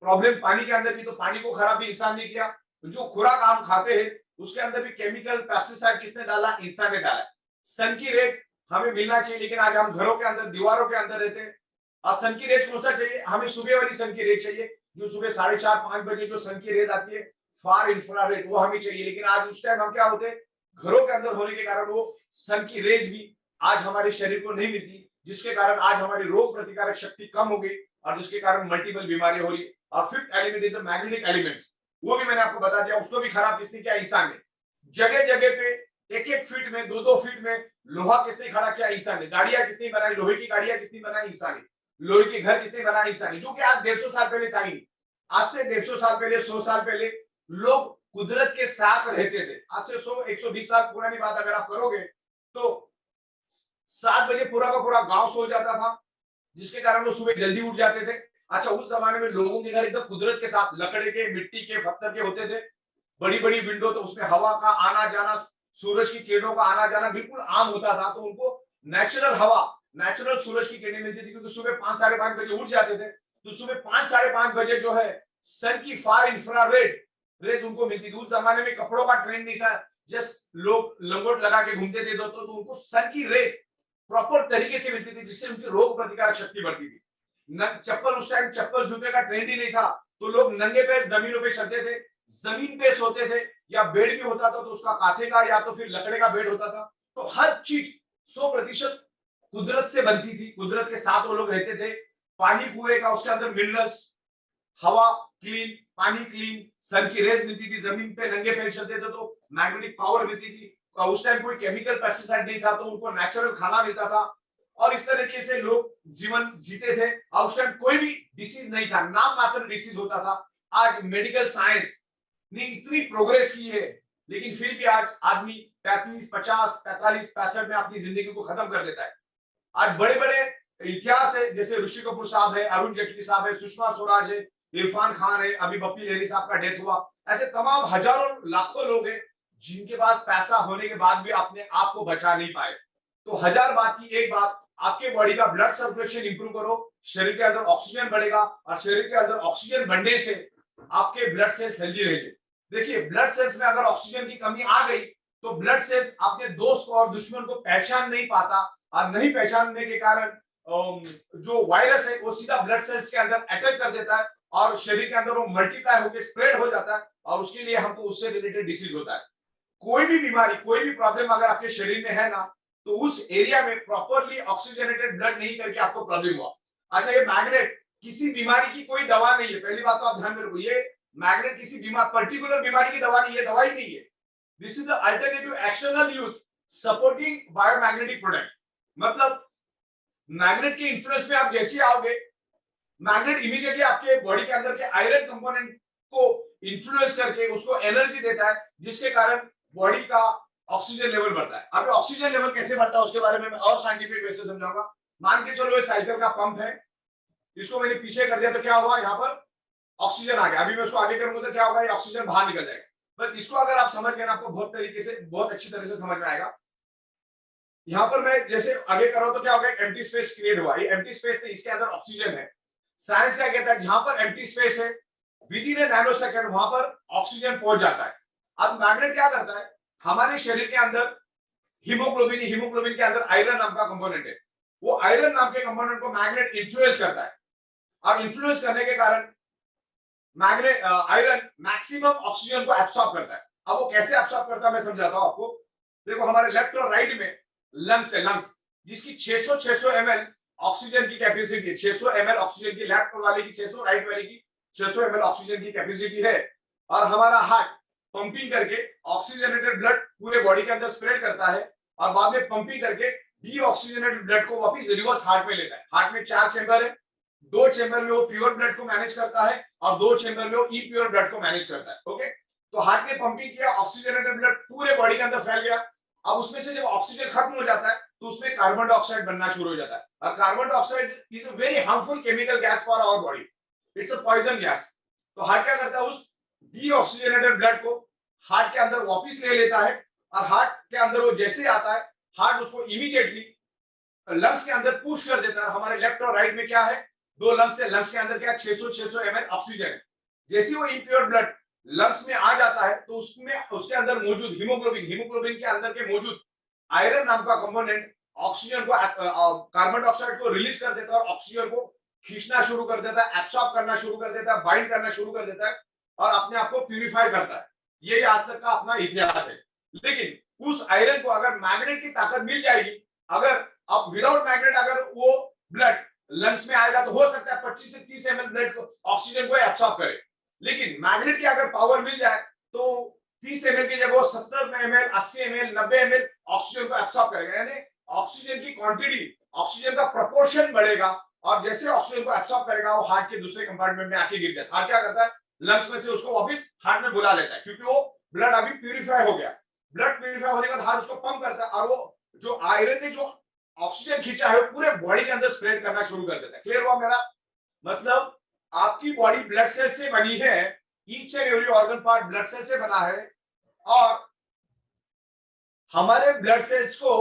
प्रॉब्लम पानी के अंदर भी। तो पानी को खराब भी इंसान ने किया। जो खुराक हम खाते हैं उसके अंदर भी केमिकल पेस्टिसाइड किसने डाला? इंसान ने डाला। सन की रेज हमें मिलना चाहिए लेकिन आज हम घरों के अंदर, दीवारों के अंदर रहते हैं। और सन की रेज कौन सा चाहिए? हमें सुबह वाली सन की रेज चाहिए, जो सुबह 4:30-5 बजे जो सन की रेज आती है, फार इंफ्रारेड, वो हमें चाहिए। लेकिन आज उस टाइम हम क्या होते हैं, घरों के अंदर होने के कारण वो सन की रेज भी आज हमारे शरीर को नहीं मिलती, जिसके कारण आज हमारी रोग प्रतिकारक शक्ति कम हो गई और जिसके कारण मल्टीपल बीमारियां हो रही। और fifth element is magnetic elements. वो भी मैंने आपको बता दिया, उसको भी खराब किसने किया? इंसान ने। जगह जगह पे 1-1 फीट में, 2-2 फीट में लोहा किसने खड़ा किया? इंसान ने। गाड़ियां किसने बनाई? लोहे की गाड़ियां किसने बनाई? इंसान ने। लोहे के घर किसने बनाए? इंसान ने। जो कि आज 150 साल पहले था ही। आज से 150 साल पहले, 100 साल पहले लोग कुदरत के साथ रहते थे। आज से 100-120 साल पुरानी बात अगर आप करोगे तो 7 बजे पूरा का पूरा गांव सो जाता था, जिसके कारण वो सुबह जल्दी उठ जाते थे। अच्छा, उस जमाने में लोगों के घर एकदम कुदरत के साथ, लकड़े के, मिट्टी के, पत्थर के होते थे। बड़ी बड़ी विंडो, तो उसमें हवा का आना जाना, सूरज की किरणों का आना जाना बिल्कुल आम होता था। तो उनको नेचुरल हवा, नेचुरल सूरज की किरणें मिलती थी। क्योंकि सुबह 5-5:30 बजे उठ जाते थे, तो सुबह 5-5:30 बजे जो है सन की फार इंफ्रारेड रेज उनको मिलती थी। उस जमाने में कपड़ों का ट्रेंड नहीं था, जस्ट लोग लंगोट लगा के घूमते थे, तो उनको सन की रेज प्रॉपर तरीके से मिलती थी, जिससे उनकी रोग प्रतिकारक शक्ति बढ़ती थी। चप्पल, उस टाइम चप्पल जूते का ट्रेंड ही नहीं था, तो लोग नंगे पैर जमीनों पे चलते थे, जमीन पे सोते थे, या बेड भी होता था तो उसका कांटे का या तो फिर लकड़े का बेड होता था। तो हर चीज 100% कुदरत से बनती थी, कुदरत के साथ वो लोग रहते थे। पानी कुएं का, उसके अंदर मिनरल्स, हवा क्लीन, पानी क्लीन, सन की रेज मिलती थी, जमीन पे नंगे पैर चलते थे तो मैग्नेटिक पावर मिलती थी। उस टाइम कोई केमिकल पेस्टिसाइड नहीं था, तो उनको नेचुरल खाना मिलता था और इस तरीके से लोग जीवन जीते थे। और उस टाइम कोई भी डिसीज नहीं था, नाम मात्र डिसीज होता था। आज मेडिकल साइंस ने इतनी प्रोग्रेस की है, लेकिन फिर भी आज आदमी 35, 50, 45, 65 में अपनी जिंदगी को खत्म कर देता है। आज बड़े बड़े इतिहास है, जैसे ऋषि कपूर साहब है, अरुण जेटली साहब है, सुषमा स्वराज है, इरफान खान है, अभी बप्पी लेहरी साहब का डेथ हुआ। ऐसे तमाम हजारों लाखों लोग हैं जिनके पास पैसा होने के बाद भी अपने आप को बचा नहीं पाए। तो 1000 बात की एक बात, आपके बॉडी का ब्लड सर्कुलेशन इंप्रूव करो, शरीर के अंदर ऑक्सीजन बढ़ेगा और शरीर के अंदर ऑक्सीजन बढ़ने से आपके ब्लड सेल्स हेल्दी रहेंगे। देखिए, ब्लड सेल्स में अगर ऑक्सीजन की कमी आ गई तो ब्लड सेल्स अपने दोस्त को और दुश्मन को पहचान नहीं पाता, और नहीं पहचानने के कारण जो वायरस है वो सीधा ब्लड सेल्स के अंदर अटैक कर देता है और शरीर के अंदर वो मल्टीप्लाई होकर स्प्रेड हो जाता है और उसके लिए हमको उससे रिलेटेड डिसीज होता है। कोई भी बीमारी, कोई भी प्रॉब्लम अगर आपके शरीर में है ना, तो उस एरिया में प्रॉपरली ऑक्सीजनेटेड ब्लड नहीं करके आपको प्रॉब्लम हुआ। अच्छा, ये मैग्नेट किसी बीमारी की कोई दवा नहीं है, पहली बात तो आप ध्यान में रखो। ये मैग्नेट किसी पर्टिकुलर बीमारी की दवा नहीं है, दवाई नहीं है। This is the alternative external use supporting biomagnetic product. मतलब मैग्नेट के इन्फ्लुएंस में आप जैसे आओगे, मैग्नेट इमीडिएटली आपके बॉडी के अंदर के आयरन कंपोनेंट को इन्फ्लुएंस करके उसको एनर्जी देता है, जिसके कारण बॉडी का ऑक्सीजन लेवल बढ़ता है। अब ऑक्सीजन लेवल कैसे बढ़ता है उसके बारे में मैं और साइंटिफिक वे से समझाऊंगा। मान के चलो ये साइकिल का पंप है, इसको मैंने पीछे कर दिया तो क्या हुआ, यहाँ पर ऑक्सीजन आ गया। अभी मैं उसको आगे करूंगा तो क्या होगा, ये ऑक्सीजन बाहर निकल जाएगा। बट इसको अगर आप समझ गए ना, आपको बहुत तरीके से, बहुत अच्छी तरह से समझ में आएगा। यहाँ पर मैं जैसे आगे कर रहा हूं तो क्या होगा, एम्प्टी स्पेस क्रिएट हुआ। ये एम्प्टी स्पेस नहीं, इसके अंदर ऑक्सीजन है। साइंस क्या कहता है, जहां पर एम्प्टी स्पेस है with in A nano second वहां पर ऑक्सीजन पहुंच जाता है। अब मैग्नेट क्या करता है, हमारे शरीर के अंदर हीमोग्लोबिन के अंदर आयरन नाम का कंपोनेंट है। वो आयरन नाम के कंपोनेंट को मैग्नेट इन्फ्लुएंस करता है। अब इन्फ्लुएंस करने के कारण मैग्नेट आयरन मैक्सिमम ऑक्सीजन को एब्सॉर्ब करता है। अब वो कैसे एब्सॉर्ब करता है मैं समझाता हूं आपको। देखो हमारे लेफ्ट और राइट में लंग्स है, लंग्स जिसकी 600 ml ऑक्सीजन की कैपेसिटी है। 600 ml ऑक्सीजन की, लेफ्ट वाले की 600, राइट वाले की 600 ml ऑक्सीजन की कैपेसिटी है। और हमारा हार्ट पंपिंग करके ऑक्सीजनेटेड ब्लड पूरे बॉडी के अंदर स्प्रेड करता है और बाद में पंपिंग करके डीऑक्सीजनेटेड ब्लड को वापस रिवर्स हार्ट में लेता है। हार्ट में 4 चेंबर है, 2 चेंबर में वो प्योर ब्लड को मैनेज करता है और 2 चेंबर में वो इम्प्योर ब्लड को मैनेज करता है। ओके, तो हार्ट ने पंपिंग किया, ऑक्सीजनेटेड ब्लड पूरे बॉडी के अंदर फैल गया। अब उसमें से जब ऑक्सीजन खत्म हो जाता है तो उसमें कार्बन डाइऑक्साइड बनना शुरू हो जाता है। और carbon dioxide is a very harmful chemical gas for our body, it's a poison gas. तो हार्ट क्या करता है, उस डीऑक्सीजनेटेड ब्लड को हार्ट के अंदर वापस ले लेता है और हार्ट के अंदर वो जैसे आता है, हार्ट उसको इमीडिएटली लंग्स के अंदर पुश कर देता है। हमारे लेफ्ट और राइट में क्या है, 2 लंग्स है, लंग्स के अंदर क्या 600 ml ऑक्सीजन है। जैसे वो इम्प्योर ब्लड लंग्स में आ जाता है तो उसमें उसके अंदर मौजूद हीमोग्लोबिन के अंदर के मौजूद आयरन नाम का कंपोनेंट ऑक्सीजन को, कार्बन डाइऑक्साइड को रिलीज कर देता है और ऑक्सीजन को खींचना शुरू कर देता है, एब्सॉर्ब करना शुरू कर देता है, बाइंड करना शुरू कर देता है और अपने आप को प्यूरिफाई करता है। ये आज तक का अपना इतिहास है। लेकिन उस आयरन को अगर मैग्नेट की ताकत मिल जाएगी, अगर अब विदाउट मैग्नेट अगर वो ब्लड लंग्स में आएगा तो हो सकता है 25 से 30 ml ब्लड को ऑक्सीजन को एब्सॉर्ब करे। लेकिन मैग्नेट की अगर पावर मिल जाए तो 30 ml की जगह वो 70 ml, 80 ml, 90 ml ऑक्सीजन को एब्सॉर्ब करेगा। यानी ऑक्सीजन की क्वांटिटी, ऑक्सीजन का प्रोपोर्शन बढ़ेगा और जैसे ऑक्सीजन को एब्सॉर्ब करेगा वो हार्ट के दूसरे कंपार्टमेंट में आके गिर जाता है। हार्ट क्या करता है, लंग्स में से उसको वापस हार्ट में बुला लेता है क्योंकि वो ब्लड अभी प्यूरिफाई हो गया। ब्लड प्यूरिफाई होने के बाद हार्ट उसको पंप करता है और वो जो आयरन ने जो ऑक्सीजन खींचा है वो पूरे बॉडी के अंदर स्प्रेड करना शुरू कर देता है। क्लियर हुआ मेरा मतलब? आपकी बॉडी ब्लड सेल से बनी है, each and every organ part blood cell से बना है और हमारे ब्लड सेल्स को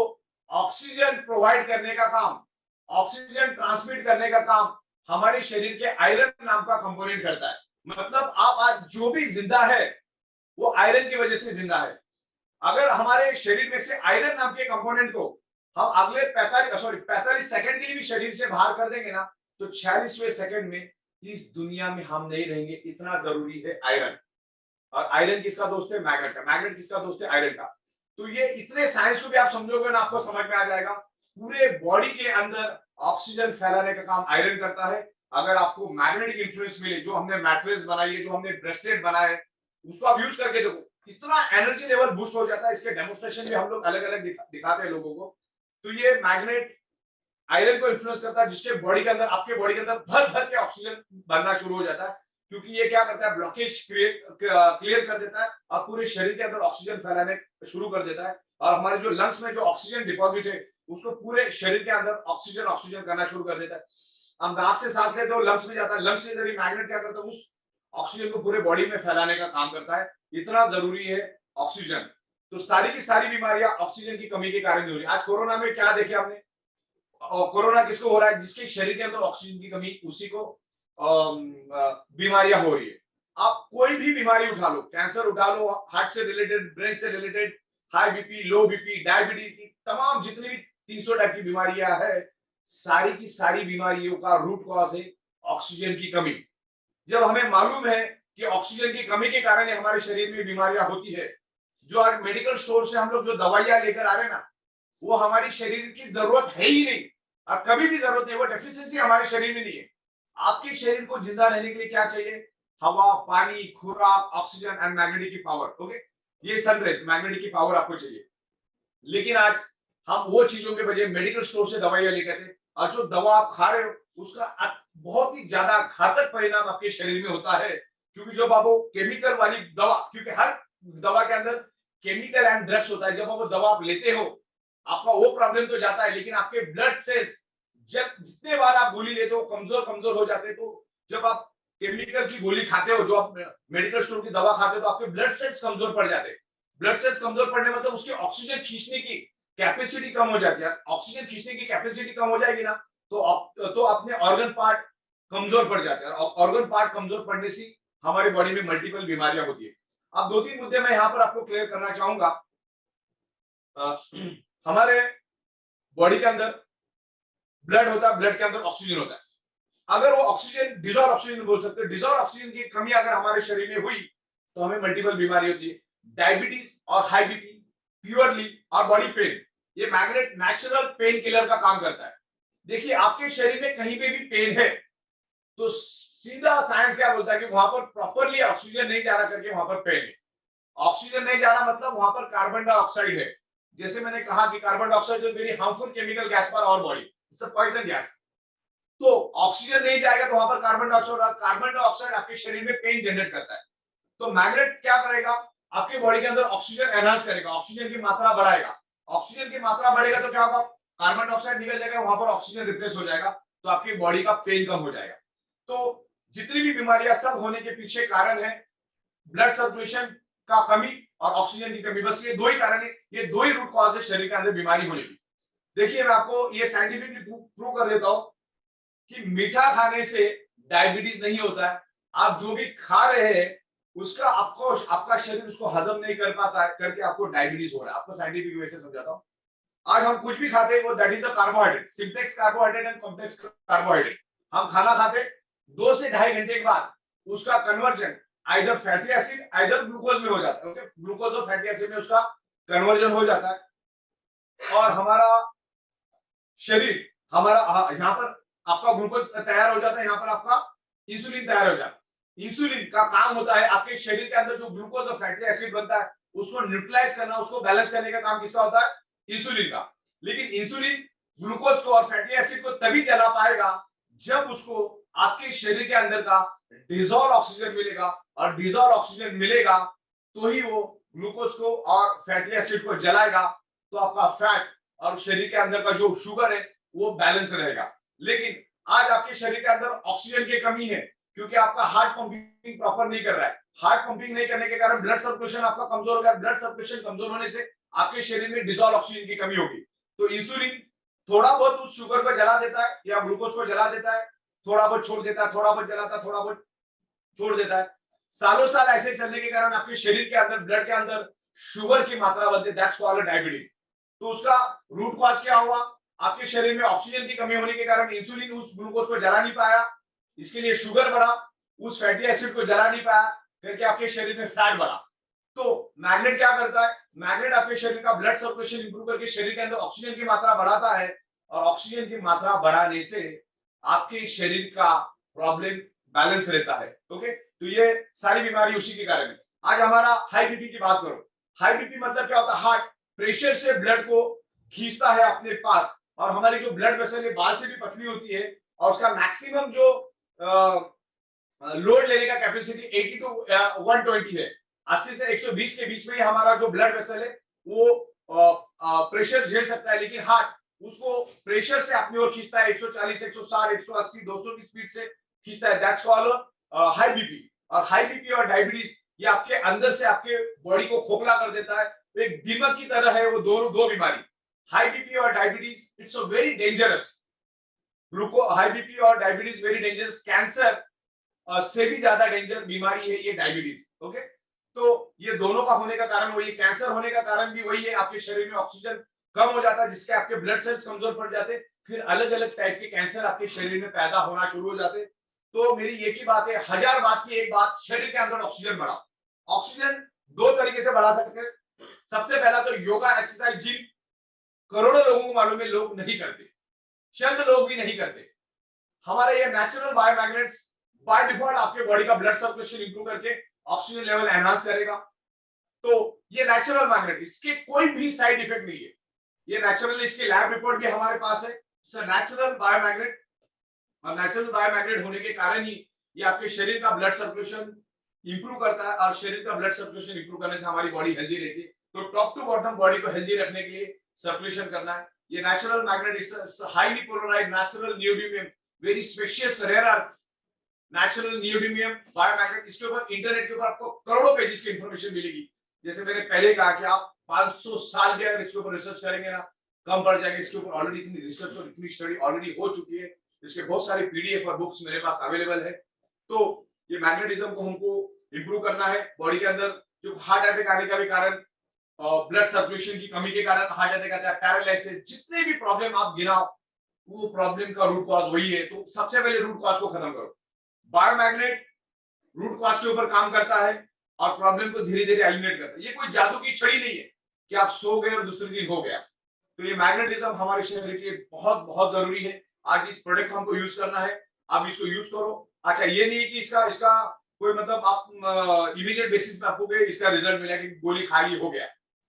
ऑक्सीजन प्रोवाइड करने का काम, ऑक्सीजन ट्रांसमिट करने का काम हमारे शरीर के आयरन नाम का कंपोनेंट करता है। मतलब आप आज जो भी जिंदा है वो आयरन की वजह से जिंदा है। अगर हमारे शरीर में से आयरन नाम के कंपोनेंट को हम अगले 45 सेकंड के लिए भी शरीर से बाहर कर देंगे ना तो 46वें सेकंड में इस दुनिया में हम नहीं रहेंगे। इतना जरूरी है आयरन। और आयरन किसका दोस्त है, मैग्नेट का। मैग्नेट किसका दोस्त है, आयरन का। तो ये इतने साइंस को भी आप समझोगे ना आपको समझ में आ जाएगा। पूरे बॉडी के अंदर ऑक्सीजन फैलाने का काम आयरन करता है। अगर आपको मैग्नेटिक इन्फ्लुएंस मिले, जो हमने मैट्रेस बनाई है, जो हमने ब्रेसलेट बनाए है, उसको आप यूज करके देखो, इतना एनर्जी लेवल बूस्ट हो जाता है। इसके डेमोन्स्ट्रेशन भी हम लोग अलग अलग दिखाते हैं लोगों को। तो ये मैग्नेट आयरन को इन्फ्लुएंस करता है, जिसके बॉडी के अंदर, आपके बॉडी के अंदर भर भर के ऑक्सीजन बनना शुरू हो जाता है क्योंकि ये क्या करता है, ब्लॉकेज क्लियर कर देता है और पूरे शरीर के अंदर ऑक्सीजन फैलाने शुरू कर देता है। और हमारे जो लंग्स में जो ऑक्सीजन डिपॉजिट है उसको पूरे शरीर के अंदर ऑक्सीजन करना शुरू कर देता है। हम नाक से सांस लेते हो, लंग्स में जाता है, लंग्स से मैग्नेट क्या करता है, उस ऑक्सीजन को पूरे बॉडी में फैलाने का काम करता है। इतना जरूरी है ऑक्सीजन। तो सारी की सारी बीमारियां ऑक्सीजन की कमी के कारण हो रही है। आज कोरोना में क्या देखे हमने, कोरोना किसको हो रहा है, जिसके शरीर के अंदर ऑक्सीजन की कमी, उसी को बीमारियां हो रही है। आप कोई भी बीमारी उठा लो, कैंसर उठा लो, हार्ट से रिलेटेड, ब्रेन से रिलेटेड, हाई बीपी, लो बीपी, डायबिटीज की तमाम जितनी भी 300 टाइप की बीमारियां है, सारी की सारी बीमारियों का रूट कॉज है ऑक्सीजन की कमी। जब हमें मालूम है कि ऑक्सीजन की कमी के कारण हमारे शरीर में बीमारियां होती है, जो आज मेडिकल स्टोर से हम लोग जो दवाइयां लेकर आ रहे हैं ना, वो हमारी शरीर की जरूरत है ही नहीं और कभी भी जरूरत नहीं। वो डेफिशिएंसी हमारे शरीर में नहीं है। आपके शरीर को जिंदा रहने के लिए क्या चाहिए, हवा, पानी, खुराक, ऑक्सीजन एंड मैग्नेटिक की पावर। ओके, ये सनरेज मैग्नेटिक की पावर आपको चाहिए। लेकिन आज हम वो चीजों के बजाय मेडिकल स्टोर से दवाइयां लेकर थे और जो दवा आप खा रहे हो उसका बहुत ही ज्यादा घातक परिणाम आपके शरीर में होता है। क्योंकि जब आप वो केमिकल वाली दवा, क्योंकि हर दवा के अंदर केमिकल एंड ड्रग्स होता है, जब आप वो दवा आप लेते हो आपका वो प्रॉब्लम तो जाता है, लेकिन आपके ब्लड सेल्स जब जितने बार आप गोली लेते हो कमजोर कमजोर हो जाते हैं। तो जब आप केमिकल की गोली खाते हो, जो आप मेडिकल स्टोर की दवा खाते हो, तो आपके ब्लड सेल्स कमजोर पड़ जाते हैं। ब्लड सेल्स कमजोर पड़ने मतलब उसकी ऑक्सीजन खींचने की कैपेसिटी कम हो जाती है। ऑक्सीजन खींचने की कैपेसिटी कम हो जाएगी ना, तो अपने ऑर्गन पार्ट कमजोर पड़ जाते हैं, और ऑर्गन पार्ट कमजोर पड़ने से हमारी बॉडी में मल्टीपल बीमारियां होती है। अब 2-3 मुद्दे मैं यहाँ पर आपको क्लियर करना चाहूंगा। हमारे बॉडी के अंदर ब्लड होता है, ब्लड के अंदर ऑक्सीजन होता है। अगर वो ऑक्सीजन डिजॉल्व ऑक्सीजन बोल सकते हैं, डिजॉल्व ऑक्सीजन की कमी अगर हमारे शरीर में हुई तो हमें मल्टीपल बीमारी होती है। डायबिटीज और हाई बीपी, प्योरली और बॉडी पेन, ये मैग्नेट नेचुरल पेन किलर का काम करता है। देखिए आपके शरीर में कहीं पे भी पेन है तो सीधा साइंस क्या बोलता है कि वहां पर प्रॉपरली ऑक्सीजन नहीं जा रहा करके वहां पर पेन है। ऑक्सीजन नहीं जा रहा मतलब वहां पर कार्बन डाइऑक्साइड है। जैसे मैंने कहा कि carbon dioxide is very harmful chemical gas for our body, it's a poison gas. तो ऑक्सीजन नहीं जाएगा तो वहां पर कार्बन डाइऑक्साइड आपके शरीर में पेन जनरेट करता है। तो मैग्नेट क्या करेगा, आपके बॉडी के अंदर ऑक्सीजन एनहांस करेगा, ऑक्सीजन की मात्रा बढ़ाएगा। ऑक्सीजन की मात्रा बढ़ेगा तो क्या होगा, कार्बन डाइऑक्साइड निकल जाएगा, वहां पर ऑक्सीजन रिप्लेस हो जाएगा, तो आपकी बॉडी का पेन कम हो जाएगा। तो जितनी भी बीमारियां सब होने के पीछे कारण है ब्लड सर्कुलेशन का कमी और ऑक्सीजन की कमी। बस ये दो ही कारण है, ये दो ही रूट कॉज है शरीर के अंदर बीमारी होने की। देखिए मैं आपको ये साइंटिफिकली प्रूव कर देता हूं कि मीठा खाने से डायबिटीज नहीं होता है। आप जो भी खा रहे हैं उसका आपका शरीर उसको हजम नहीं कर पाता है करके आपको डायबिटीज हो रहा है। आपको साइंटिफिक वे से समझाता हूं। आज हम कुछ भी खाते हैं वो that is the carbohydrate, simplex carbohydrate and complex carbohydrate. हम खाना खाते 2 से 2.5 घंटे के बाद उसका conversion either fatty acid either glucose में हो जाता है। ओके, ग्लूकोज और फैटी एसिड में उसका कन्वर्जन हो जाता है और हमारा शरीर यहाँ पर आपका ग्लूकोज तैयार हो जाता है, यहाँ पर आपका इंसुलिन तैयार हो जाता है। इंसुलिन का काम होता है आपके शरीर के अंदर जो ग्लूकोज और फैटी एसिड बनता है उसको न्यूट्रलाइज करना, उसको बैलेंस करने का काम किसका होता है, इंसुलिन का। लेकिन इंसुलिन ग्लूकोज को और फैटी एसिड को तभी जला पाएगा जब उसको आपके शरीर के अंदर का डिजॉल्व ऑक्सीजन मिलेगा, और डिजॉल्व ऑक्सीजन मिलेगा तो ही वो ग्लूकोज को और फैटी एसिड को जलाएगा, तो आपका फैट और शरीर के अंदर का जो शुगर है वो बैलेंस रहेगा। लेकिन आज आपके शरीर के अंदर ऑक्सीजन की कमी है क्योंकि आपका हार्ट पंपिंग प्रॉपर नहीं कर रहा है। हार्ट पंपिंग नहीं करने के कारण ब्लड सर्कुलेशन आपका कमजोर हो गया। ब्लड सर्कुलेशन कमजोर होने से आपके शरीर में डिजॉल्व ऑक्सीजन की कमी होगी। तो इंसुलिन थोड़ा बहुत उस शुगर को जला देता है या ग्लूकोज को जला देता है, थोड़ा बहुत छोड़ देता है, थोड़ा बहुत जलाता है, थोड़ा बहुत छोड़ देता है। सालों साल ऐसे चलने के कारण आपके शरीर के अंदर ब्लड के अंदर शुगर की मात्रा बढ़ती है, दैट्स कॉल्ड डायबिटीज। तो उसका रूट कॉज क्या हुआ, आपके शरीर में ऑक्सीजन की कमी होने के कारण इंसुलिन उस ग्लूकोज को जला नहीं पाया, इसके लिए शुगर बढ़ा, उस फैटी एसिड को जला नहीं पाया करके आपके शरीर में फैट बढ़ा। तो मैग्नेट क्या करता है, मैग्नेट आपके शरीर का ब्लड सर्कुलेशन इंप्रूव करके शरीर के अंदर ऑक्सीजन की मात्रा बढ़ाता है, और ऑक्सीजन की मात्रा बढ़ाने से आपके शरीर का प्रॉब्लम बैलेंस रहता है। ओके, तो ये सारी बीमारी उसी के कारण है। आज हमारा हाई बीपी की बात करो। हाई बीपी मतलब क्या होता है, हार्ट प्रेशर से ब्लड को खींचता है अपने पास, और हमारी जो ब्लड वेसल है बाल से भी पतली होती है, और उसका मैक्सिमम जो लोड लेने का कैपेसिटी 80 to 120 है। 80 से 120 के बीच में ही हमारा जो ब्लड वेसल है वो प्रेशर झेल सकता है, लेकिन हार्ट उसको प्रेशर से अपनी ओर खींचता है, 140, 160, 180, 200 की स्पीड से खींचता है। That's called high BP. और हाई बीपी और डायबिटीज ये आपके अंदर से आपके बॉडी को खोखला कर देता है। एक दीमक की तरह है वो दो बीमारी, हाई बीपी और diabetes. It's a very dangerous, high BP और डायबिटीज वेरी डेंजरस। कैंसर से भी ज्यादा डेंजर बीमारी है ये डायबिटीज। ओके, तो ये दोनों का होने का कारण वही है, कैंसर होने का कारण भी वही है, आपके शरीर में ऑक्सीजन कम हो जाता है जिसके आपके ब्लड सेल्स कमजोर पड़ जाते, फिर अलग अलग टाइप के कैंसर आपके शरीर में पैदा होना शुरू हो जाते। तो मेरी एक ही बात है, 1000 बात की एक बात, शरीर के अंदर ऑक्सीजन बढ़ाओ। ऑक्सीजन 2 तरीके से बढ़ा सकते हैं। सबसे पहला तो योगा, एक्सरसाइज, जिम। करोड़ों लोगों को मालूम है, लोग नहीं करते, चंद लोग भी नहीं करते। हमारे ये नेचुरल बायोमैग्नेट्स बाय डिफॉल्ट आपके बॉडी का ब्लड सर्कुलेशन इंप्रूव करके ऑक्सीजन लेवल एनहांस करेगा। तो ये नेचुरल मैग्नेट, इसके कोई भी साइड इफेक्ट नहीं है, ये नेचुरल, इसकी लैब रिपोर्ट भी हमारे पास है। नेचुरल बायोमैग्नेट, और नेचुरल बायोमैग्नेट होने के कारण ही ये आपके शरीर का ब्लड सर्कुलेशन इंप्रूव करता है, और शरीर का ब्लड सर्कुलेशन इंप्रूव करने से हमारी बॉडी हेल्दी रहती है। तो टॉप टू बॉटम बॉडी को हेल्दी रखने के लिए सर्कुलेशन करना है, ये natural magnet, highly polarised natural neodymium, very spacious rare earth natural neodymium biomagnet. इसके ऊपर इंटरनेट के ऊपर आपको करोड़ों पेजेस की इंफॉर्मेशन मिलेगी। जैसे मैंने पहले कहा कि आप 500 साल के अगर इसके ऊपर रिसर्च करेंगे ना, कम पड़ जाएंगे। इसके ऊपर ऑलरेडी इतनी रिसर्च और इतनी स्टडी ऑलरेडी हो चुकी है। इसके बहुत सारे पीडीएफ और बुक्स मेरे पास अवेलेबल है। तो ये मैग्नेटिज्म को हमको इंप्रूव करना है। बॉडी के अंदर जो हार्ट अटैक आने का भी कारण, ब्लड सर्कुलेशन की कमी के कारण हार्ट अटैक आता है, पैरालिसिस, जितने भी प्रॉब्लम आप गिनाओ वो प्रॉब्लम का रूट कॉज वही है। तो सबसे पहले रूट कॉज को खत्म करो। बायोमैग्नेट रूट कॉज के ऊपर काम करता है और प्रॉब्लम को धीरे धीरे एलिमिनेट करता है। ये कोई जादू की छड़ी नहीं है कि आप सो गए और दूसरे दिन हो गया। तो ये मैग्नेटिज्म हमारे शरीर के लिए बहुत बहुत जरूरी है। आज इस प्रोडक्ट को हमको यूज करना है, आप इसको यूज करो। अच्छा, ये नहीं कि इसका कोई मतलब आप इमीडिएट बेसिस पे आपको इसका रिजल्ट मिला कि गोली खा ली हो गया।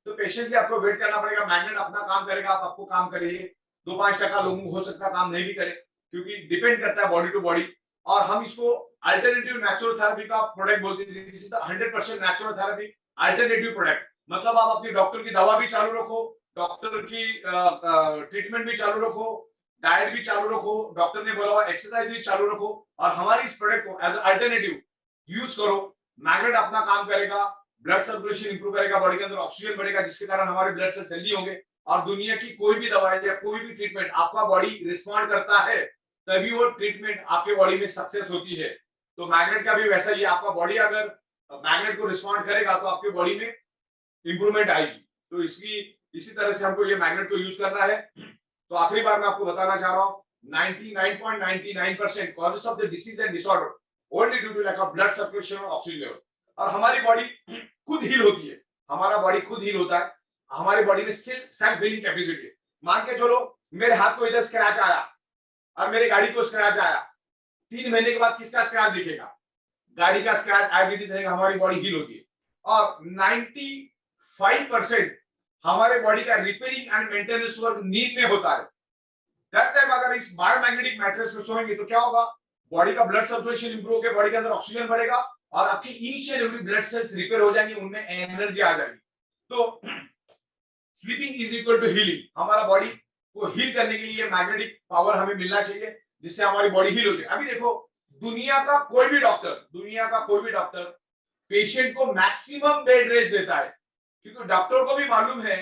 तो पेशेंटली आपको वेट करना पड़ेगा। मैग्नेट अपना काम करेगा, आप आपको काम करिए। 2-5% लोगों को हो सकता है काम नहीं भी करे, क्योंकि डिपेंड करता है बॉडी टू बॉडी। और हम इसको अल्टरनेटिव नेचुरल थेरेपी का प्रोडक्ट बोलते हैं। This is the 100% natural therapy alternative product. मतलब आप अपनी डॉक्टर की दवा भी चालू रखो, डॉक्टर की ट्रीटमेंट भी चालू रखो, डाइट भी चालू रखो, डॉक्टर ने बोला हुआ एक्सरसाइज भी चालू रखो, और हमारी इस प्रोडक्ट को एज अल्टरनेटिव यूज करो। मैग्नेट अपना काम करेगा, ब्लड सर्कुलेशन इंप्रूव करेगा, बॉडी के अंदर ऑक्सीजन बढ़ेगा, जिसके कारण हमारे ब्लड सेल्स हेल्दी होंगे। और दुनिया की कोई भी दवाई या कोई भी ट्रीटमेंट आपका बॉडी रिस्पॉन्ड करता है, तभी वो ट्रीटमेंट आपके बॉडी में सक्सेस होती है। तो मैग्नेट का भी वैसा ही, आपका बॉडी अगर मैग्नेट को रिस्पॉन्ड करेगा तो आपके बॉडी में इंप्रूवमेंट आएगी। तो इसी तरह से हमको ये मैग्नेट को यूज करना है। तो आखिरी बार मैं आपको बताना चाह रहा हूँ, 99.99% causes of the disease and disorder only due to lack of blood circulation और ऑक्सीजन लेवल। और हमारी बॉडी खुद हील होती है, हमारा बॉडी खुद हील होता है। हमारी बॉडी में सेल्फ हीलिंग कैपेसिटी है। मान के चलो मेरे हाथ को इधर स्क्रैच आया और मेरे गाड़ी को स्क्रैच आया, 3 महीने के बाद किसका स्क्रैच दिखेगा? गाड़ी का स्क्रैच एज इट इज रहेगा। हमारी बॉडी हील होती है। और 95% हमारे बॉडी का रिपेयरिंग एंड मेंटेनेंस वर्क नींद में होता है। दैट टाइम अगर इस बायोमैग्नेटिक मैट्रेस में सोएंगे तो क्या होगा? बॉडी का ब्लड सर्कुलेशन इंप्रूव होकर बॉडी के अंदर ऑक्सीजन बढ़ेगा और आपकी each and every blood cells repair हो जाएंगे, उनमें एनर्जी आ जाएगी। तो sleeping is equal to healing. हमारा बॉडी को हील करने के लिए मैग्नेटिक पावर हमें मिलना चाहिए, जिससे हमारी बॉडी हील हो जाए। अभी देखो, दुनिया का कोई भी डॉक्टर पेशेंट को मैक्सिमम बेड रेस्ट देता है, क्योंकि डॉक्टर को भी मालूम है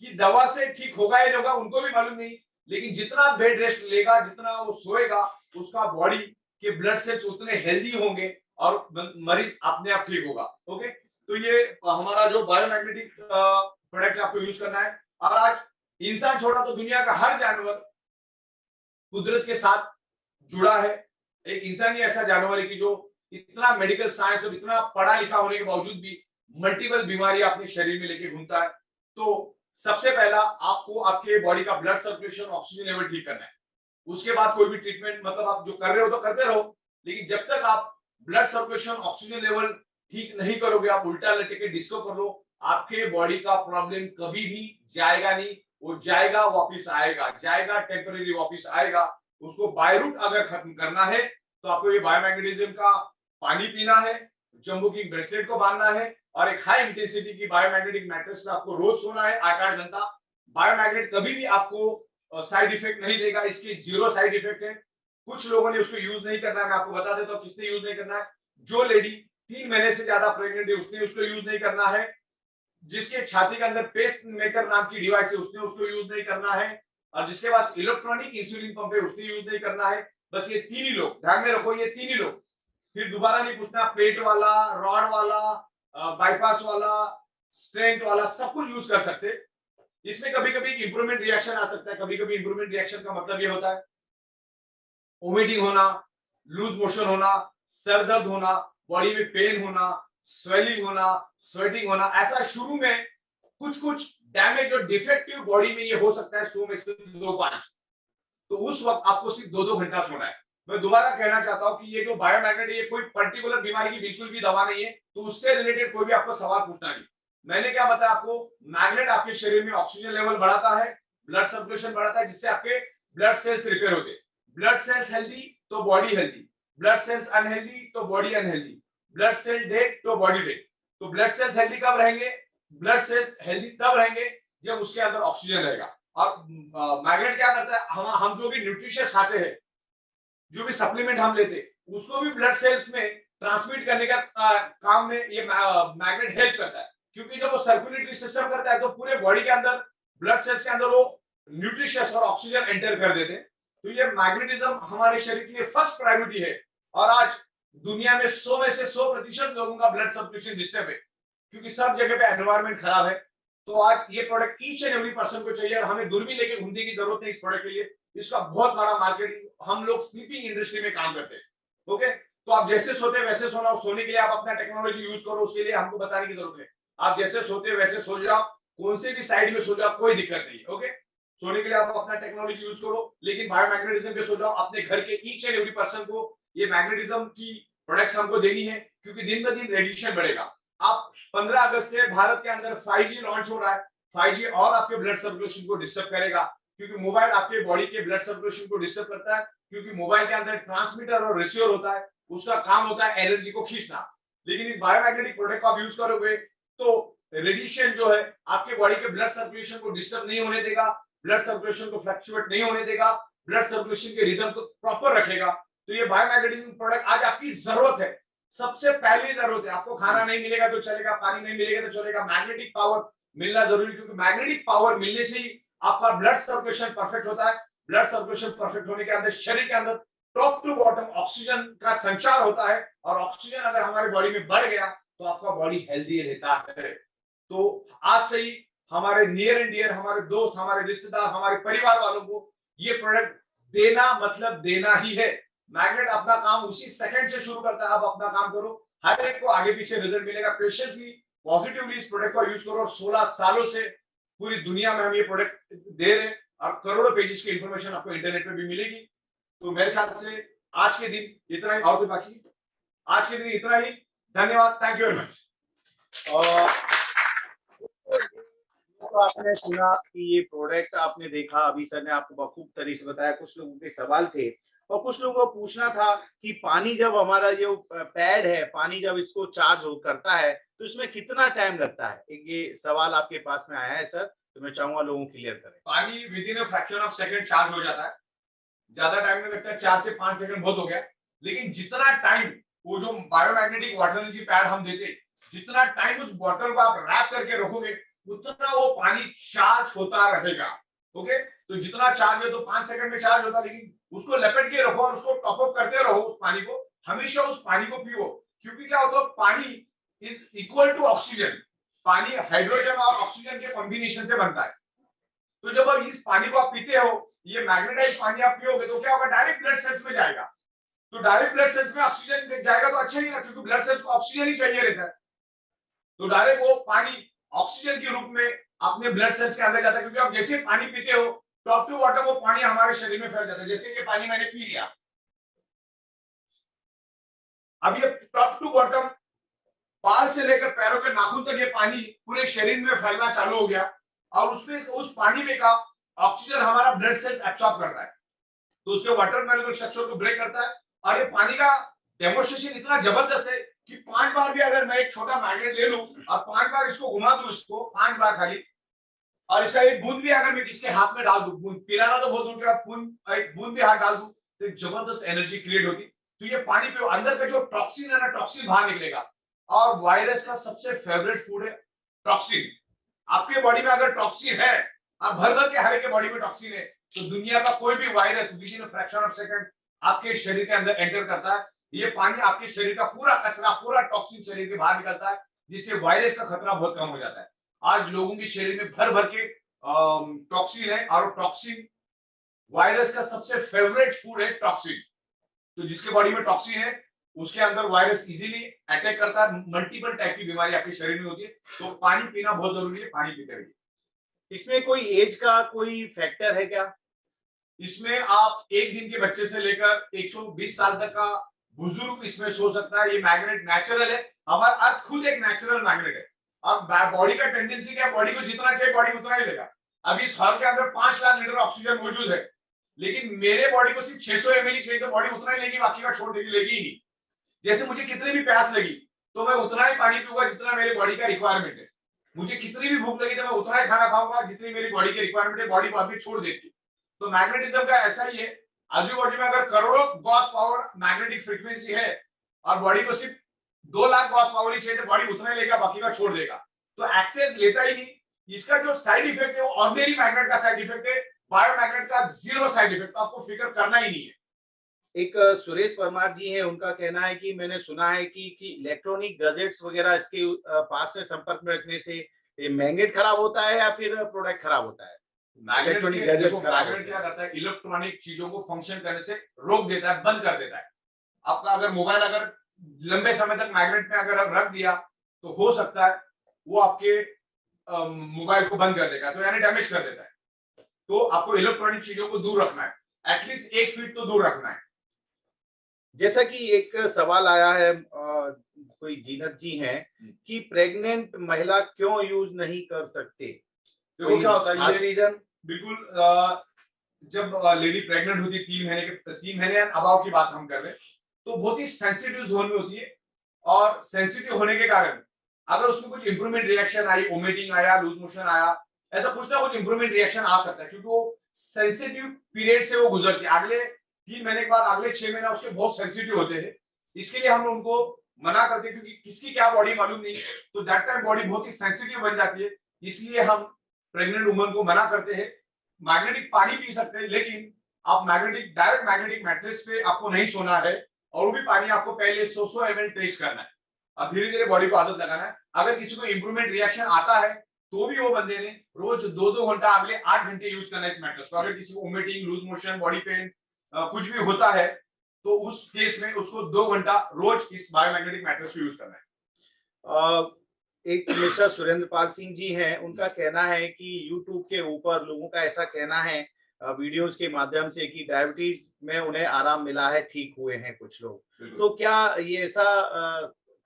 कि दवा से ठीक होगा या नहीं होगा, उनको भी मालूम नहीं। लेकिन जितना बेड रेस्ट लेगा, जितना वो सोएगा, उसका बॉडी के ब्लड सेल्स उतने हेल्दी होंगे और मरीज अपने आप ठीक होगा। ओके, तो ये हमारा जो बायोमैग्नेटिक प्रोडक्ट आपको यूज करना है। और आज इंसान छोड़ा तो दुनिया का हर जानवर कुदरत के साथ जुड़ा है। एक इंसान ही ऐसा जानवर है कि जो इतना मेडिकल साइंस और इतना पढ़ा लिखा होने के बावजूद भी मल्टीपल बीमारियां अपने शरीर में लेके घूमता है। तो सबसे पहला आपको आपके बॉडी का ब्लड सर्कुलेशन, ऑक्सीजन लेवल ठीक करना है। उसके बाद कोई भी ट्रीटमेंट, मतलब आप जो कर रहे हो तो करते रहो, लेकिन जब तक आप ब्लड सर्कुलेशन, ऑक्सीजन लेवल ठीक नहीं करोगे, आप उल्टा लटके के डिस्को कर लो, आपके बॉडी का प्रॉब्लम कभी भी जाएगा नहीं। वो जाएगा, वापिस आएगा, जाएगा, टेम्परेरी वापिस आएगा। उसको बाय रूट अगर खत्म करना है तो आपको ये बायोमैग्नेटिज्म का पानी पीना है, जंबू की ब्रेसलेट को बांधना है, और एक हाई इंटेंसिटी की बायोमैग्नेटिक मैट्रेस में आपको रोज सोना है 8-8 घंटा। बायोमैग्नेट कभी भी आपको साइड इफेक्ट नहीं देगा, इसके 0 साइड इफेक्ट है। कुछ लोगों ने उसको यूज नहीं करना है, मैं आपको बता देता हूँ किसने यूज नहीं करना है। जो लेडी 3 महीने से ज्यादा प्रेग्नेंट है उसने उसको यूज नहीं करना है। जिसके छाती के अंदर पेस्ट मेकर नाम की डिवाइस है उसने उसको यूज नहीं करना है, और जिसके पास इलेक्ट्रॉनिक इंसुलिन पंप है उसने यूज नहीं करना है। बस ये 3 ही लोग, ध्यान में रखो, ये 3 ही लोग। फिर दोबारा नहीं पूछना, प्लेट वाला, रॉड वाला, बाईपास वाला, स्टेंट वाला, सब कुछ यूज कर सकते। इसमें कभी कभी इंप्रूवमेंट रिएक्शन आ सकता है। कभी कभी इंप्रूवमेंट रिएक्शन का मतलब ये होता है वोमिटिंग होना, लूज मोशन होना, सर दर्द होना, बॉडी में पेन होना, स्वेलिंग होना, स्वेटिंग होना। ऐसा शुरू में कुछ डैमेज और डिफेक्टिव बॉडी में ये हो सकता है 100 में से 2-5। तो उस वक्त आपको सिर्फ 2-2 घंटा सोना है। मैं दोबारा कहना चाहता हूं कि ये जो बायोमैग्नेट है, ये कोई पर्टिकुलर बीमारी की बिल्कुल भी दवा नहीं है, तो उससे रिलेटेड कोई भी आपको सवाल पूछना नहीं। मैंने क्या बताया आपको, मैग्नेट आपके शरीर में ऑक्सीजन लेवल बढ़ाता है, ब्लड सर्कुलेशन बढ़ाता है, जिससे आपके ब्लड सेल्स रिपेयर होते हैं। ब्लड सेल्स हेल्दी तो body healthy, blood cells unhealthy तो body unhealthy, blood cell dead तो बॉडी डेड। तो ब्लड सेल्स हेल्दी कब रहेंगे? ब्लड सेल्स हेल्दी तब रहेंगे जब उसके अंदर ऑक्सीजन रहेगा। और मैग्नेट क्या करता है, हम जो भी न्यूट्रिशियस खाते हैं, जो भी सप्लीमेंट हम लेते हैं, उसको भी ब्लड सेल्स में ट्रांसमिट करने का काम में ये मैग्नेट हेल्प करता है। क्योंकि जब वो सर्कुलेटरी सिस्टम करता है तो पूरे बॉडी के अंदर, ब्लड सेल्स के अंदर वो न्यूट्रिशियस और ऑक्सीजन एंटर कर देते हैं। तो ये मैग्नेटिज्म हमारे शरीर के लिए फर्स्ट प्रायोरिटी है। और आज दुनिया में 100 में से 100% लोगों का ब्लड सर्कुलेशन डिस्टर्ब है, क्योंकि सब जगह पे एनवायरमेंट खराब है। तो आज ये product each and every person को चाहिए, और हमें दूरबीन लेके घूमने की जरूरत नहीं इस प्रोडक्ट के लिए। इसका बहुत बड़ा मार्केटिंग, हम लोग स्लीपिंग इंडस्ट्री में काम करते हैं। ओके, तो आप जैसे सोते हैं वैसे सोना, सोने के लिए आप अपना टेक्नोलॉजी यूज करो, उसके लिए हमको बताने की जरूरत है। आप जैसे सोते हैं वैसे सो जाओ, कौन से भी साइड में सो जाओ, कोई दिक्कत नहीं है। ओके, सोने के लिए आप अपना टेक्नोलॉजी यूज करो, लेकिन बायोमैग्नेटिज्म पे सो जाओ। अपने घर के ईच एंड एवरी पर्सन को ये मैग्नेटिज्म की प्रोडक्ट्स हमको देनी है, क्योंकि दिन ब दिन रेडिएशन बढ़ेगा। आप 15 अगस्त से भारत के अंदर 5G लॉन्च हो रहा है। 5G और आपके ब्लड सर्कुलेशन को डिस्टर्ब करेगा, क्योंकि मोबाइल आपके बॉडी के ब्लड सर्कुलेशन को डिस्टर्ब करता है। क्योंकि मोबाइल के अंदर ट्रांसमीटर और रिसीवर होता है, उसका काम होता है एनर्जी को खींचना। लेकिन इस बायोमैग्नेटिक प्रोडक्ट को आप यूज करोगे तो रेडिएशन जो है आपके बॉडी के ब्लड सर्कुलेशन को डिस्टर्ब नहीं होने देगा, ब्लड सर्कुलेशन को फ्लक्चुएट नहीं होने देगा, ब्लड सर्कुलेशन के रिदम को प्रॉपर रखेगा। तो ये बायोमैग्नेटिज्म प्रोडक्ट आज आपकी जरूरत है, सबसे पहली जरूरत है। आपको खाना नहीं मिलेगा तो चलेगा, पानी नहीं मिलेगा तो चलेगा, मैग्नेटिक पावर मिलना जरूरी, क्योंकि मैग्नेटिक पावर मिलने से ही आपका ब्लड सर्कुलेशन परफेक्ट होता है। ब्लड सर्कुलेशन परफेक्ट होने के अंदर शरीर के अंदर टॉप टू बॉटम ऑक्सीजन का संचार होता है, और ऑक्सीजन अगर हमारे बॉडी में बढ़ गया तो आपका बॉडी हेल्दी रहता है। तो आज से ही हमारे नियर एंड डियर, हमारे दोस्त, हमारे रिश्तेदार, हमारे परिवार वालों को ये प्रोडक्ट देना मतलब देना ही है। मैग्नेट अपना काम उसी सेकंड से शुरू करता है। आप अपना काम करो, हर एक को आगे पीछे रिजल्ट मिलेगा। पेशेंसली, पॉजिटिवली इस प्रोडक्ट को यूज करो। और 16 सालों से पूरी दुनिया में हम ये प्रोडक्ट दे रहे हैं, और करोड़ों पेजेस की इंफॉर्मेशन आपको इंटरनेट पे भी मिलेगी। तो मेरे ख्याल से आज के दिन इतना ही, और तो बाकी आज के दिन इतना ही। धन्यवाद, थैंक यू वेरी मच। तो आपने सुना कि ये प्रोडक्ट आपने देखा, अभी सर ने आपको बखूब तरीके से बताया। कुछ लोगों के सवाल थे, और कुछ लोगों को पूछना था कि पानी जब हमारा जो पैड है, पानी जब इसको चार्ज करता है तो इसमें कितना टाइम लगता है? एक ये सवाल आपके पास में आया है सर, तो मैं चाहूंगा लोगों क्लियर करें। पानी with in a fraction of second charge हो जाता है, ज्यादा टाइम नहीं लगता है, 4 से 5 सेकंड बहुत हो गया। लेकिन जितना टाइम वो जो बायोमैग्नेटिक वाटर एनर्जी पैड हम देते, जितना टाइम उस बॉटल को आप रैप करके रखोगे, उतना वो पानी चार्ज होता रहेगा। ओके, तो जितना चार्ज है तो 5 सेकंड में चार्ज होता है, लेकिन उसको लपेट के रखो और उसको टॉप अप करते रहो उस पानी को। हमेशा उस पानी को पियो, क्योंकि क्या होता है, पानी इज इक्वल टू ऑक्सीजन। पानी हाइड्रोजन और ऑक्सीजन के कॉम्बिनेशन से बनता है। तो जब आप इस पानी को आप पीते हो, ये मैग्नेटाइज पानी आप पियोगे, तो क्या होगा, डायरेक्ट ब्लड सेल्स में जाएगा। तो डायरेक्ट ब्लड सेल्स में ऑक्सीजन जाएगा तो अच्छा ही ना, क्योंकि ब्लड सेल्स को ऑक्सीजन ही चाहिए रहता है। तो डायरेक्ट वो पानी ऑक्सीजन के रूप में अपने ब्लड सेल्स के अंदर जाता है। क्योंकि आप जैसे पानी पीते हो, टॉप टू बॉटम वो पानी हमारे शरीर में फैल जाता है। जैसे ये पानी मैंने पी लिया, अब ये टॉप टू बॉटम, बाल से लेकर पैरों के नाखून तक ये पानी पूरे शरीर में फैलना चालू हो गया, और उसमें उस पानी में का ऑक्सीजन हमारा ब्लड सेल्स एब्सॉर्ब करता है, तो उसके वाटर मॉलिक्यूल स्ट्रक्चर को ब्रेक करता है। और ये पानी का डेमोन्स्ट्रेशन इतना जबरदस्त है कि 5 बार भी अगर मैं एक छोटा मैग्नेट ले लूं और 5 बार इसको घुमा दूं, इसको 5 बार खाली, और इसका एक बूंद भी अगर मैं किसके हाथ में डाल दूं, बूंद पिलाना तो बहुत दूर के बाद, एक बूंद भी हाथ डाल दूं, तो एक जबरदस्त एनर्जी क्रिएट होती। तो ये पानी पे अंदर का जो टॉक्सिन है ना, टॉक्सिन बाहर निकलेगा। और वायरस का सबसे फेवरेट फूड है टॉक्सिन। आपके बॉडी में अगर टॉक्सिन है, आप भर भर के हर एक के बॉडी में टॉक्सिन है, तो दुनिया का कोई भी virus with in a fraction of second आपके शरीर के अंदर एंटर करता है। ये पानी आपके शरीर का पूरा कचरा, पूरा टॉक्सिन शरीर के बाहर निकलता है, जिससे वायरस का खतरा बहुत कम हो जाता है। आज लोगों के शरीर में भर भर के टॉक्सिन है, और टॉक्सिन वायरस का सबसे फेवरेट फूड है टॉक्सिन। तो जिसके बॉडी में टॉक्सिन है, उसके अंदर वायरस इजीली अटैक करता है। मल्टीपल टाइप की बीमारी आपके शरीर में होती है। तो पानी पीना बहुत जरूरी है, पानी पीते रहिए। इसमें कोई एज का कोई फैक्टर है क्या? इसमें आप 1 दिन के बच्चे से लेकर 120 साल तक का बुजुर्ग इसमें सो सकता है। ये मैग्नेट नेचुरल है, हमारा अर्थ खुद एक नेचुरल मैग्नेट है। अब बॉडी का टेंडेंसी क्या, बॉडी को जितना चाहिए बॉडी उतना ही लेगा। अभी इस हॉल के अंदर 5 लाख लीटर ऑक्सीजन मौजूद है, लेकिन मेरे बॉडी को सिर्फ 600 ml चाहिए, तो बॉडी उतना ही लेगी, बाकी का छोड़ देगी, लेगी ही नहीं। जैसे मुझे कितनी भी प्यास लगी तो मैं उतना ही पानी पीऊंगा जितना मेरे बॉडी का रिक्वायरमेंट है। मुझे कितनी भी भूख लगी तो मैं उतना ही खाना खाऊंगा जितनी मेरी बॉडी की रिक्वायरमेंट है, बॉडी बाद में छोड़ देती है। तो मैग्नेटिज्म का ऐसा ही है, आजू बाजू में अगर करोड़ों गॉस पावर मैग्नेटिक फ्रीक्वेंसी है और बॉडी को सिर्फ 2 लाख गॉस पावर ही चाहिए, तो बॉडी उतना ही लेगा, बाकी का छोड़ देगा। तो एक्सेस लेता ही नहीं। इसका जो साइड इफेक्ट है वो ऑर्डिनरी मैग्नेट का साइड इफेक्ट है, बायोमैग्नेट का जीरो साइड इफेक्ट, तो आपको फिक्र करना ही नहीं है। एक सुरेश परमार जी हैं, उनका कहना है कि मैंने सुना है कि इलेक्ट्रॉनिक गैजेट्स वगैरह इसके पास से संपर्क में रखने से ये मैग्नेट खराब होता है या फिर प्रोडक्ट खराब होता है? मैग्नेट क्या करता है, इलेक्ट्रॉनिक चीजों को फंक्शन करने से रोक देता है, बंद कर देता है। आपका अगर मोबाइल अगर लंबे समय तक मैग्नेट में अगर रख दिया तो हो सकता है वो आपके मोबाइल को बंद कर देगा, तो यानी डैमेज कर देता है। तो आपको इलेक्ट्रॉनिक चीजों को दूर रखना है, एटलीस्ट 1 फीट तो दूर रखना है। जैसा कि एक सवाल आया है, कोई जीनत जी हैं कि प्रेग्नेंट महिला क्यों यूज नहीं कर सकते? देखो क्या होता है, ये रीजन बिल्कुल जब लेडी प्रेग्नेंट होती है 3 महीने या अबाव की बात हम कर रहे हैं, तो बहुत ही सेंसिटिव जोन में होती है, और सेंसिटिव होने के कारण अगर उसमें कुछ इंप्रूवमेंट रिएक्शन आई, वोमिटिंग आया, लूज मोशन आया, ऐसा कुछ ना कुछ इंप्रूवमेंट रिएक्शन आ सकता है, क्योंकि वो सेंसिटिव पीरियड से वो गुजरती है। अगले 3 महीने के बाद अगले 6 महीने उसके बहुत सेंसिटिव होते हैं। इसके लिए हम उनको मना करते हैं, क्योंकि किसकी क्या बॉडी मालूम नहीं, तो दैट टाइम बॉडी बहुत ही सेंसिटिव बन जाती है। इसलिए हम प्रेग्नेंट वुमन को मना करते हैं। मैग्नेटिक पानी पी सकते हैं, लेकिन आप डायरेक्ट मैग्नेटिक मैट्रेस पे आपको नहीं सोना है, और वो भी पानी आपको पहले 100 ml टेस्ट करना है। अब धीरे धीरे बॉडी को आदत लगाना है। अगर किसी को इंप्रूवमेंट रिएक्शन आता है तो भी वो बंदे ने रोज 2-2 घंटा अगले 8 घंटे यूज करना है इस मैट्रेस को। अगर किसी को vomiting, loose motion, body pain कुछ भी होता है, तो उस केस में उसको 2 घंटा रोज इस बायोमैग्नेटिक मैट्रेस को यूज करना है। एक मिस्टर सुरेंद्र पाल सिंह जी हैं, उनका कहना है कि यूट्यूब के ऊपर लोगों का ऐसा कहना है वीडियोस के माध्यम से कि डायबिटीज में उन्हें आराम मिला है, ठीक हुए हैं कुछ लोग। तो क्या ये ऐसा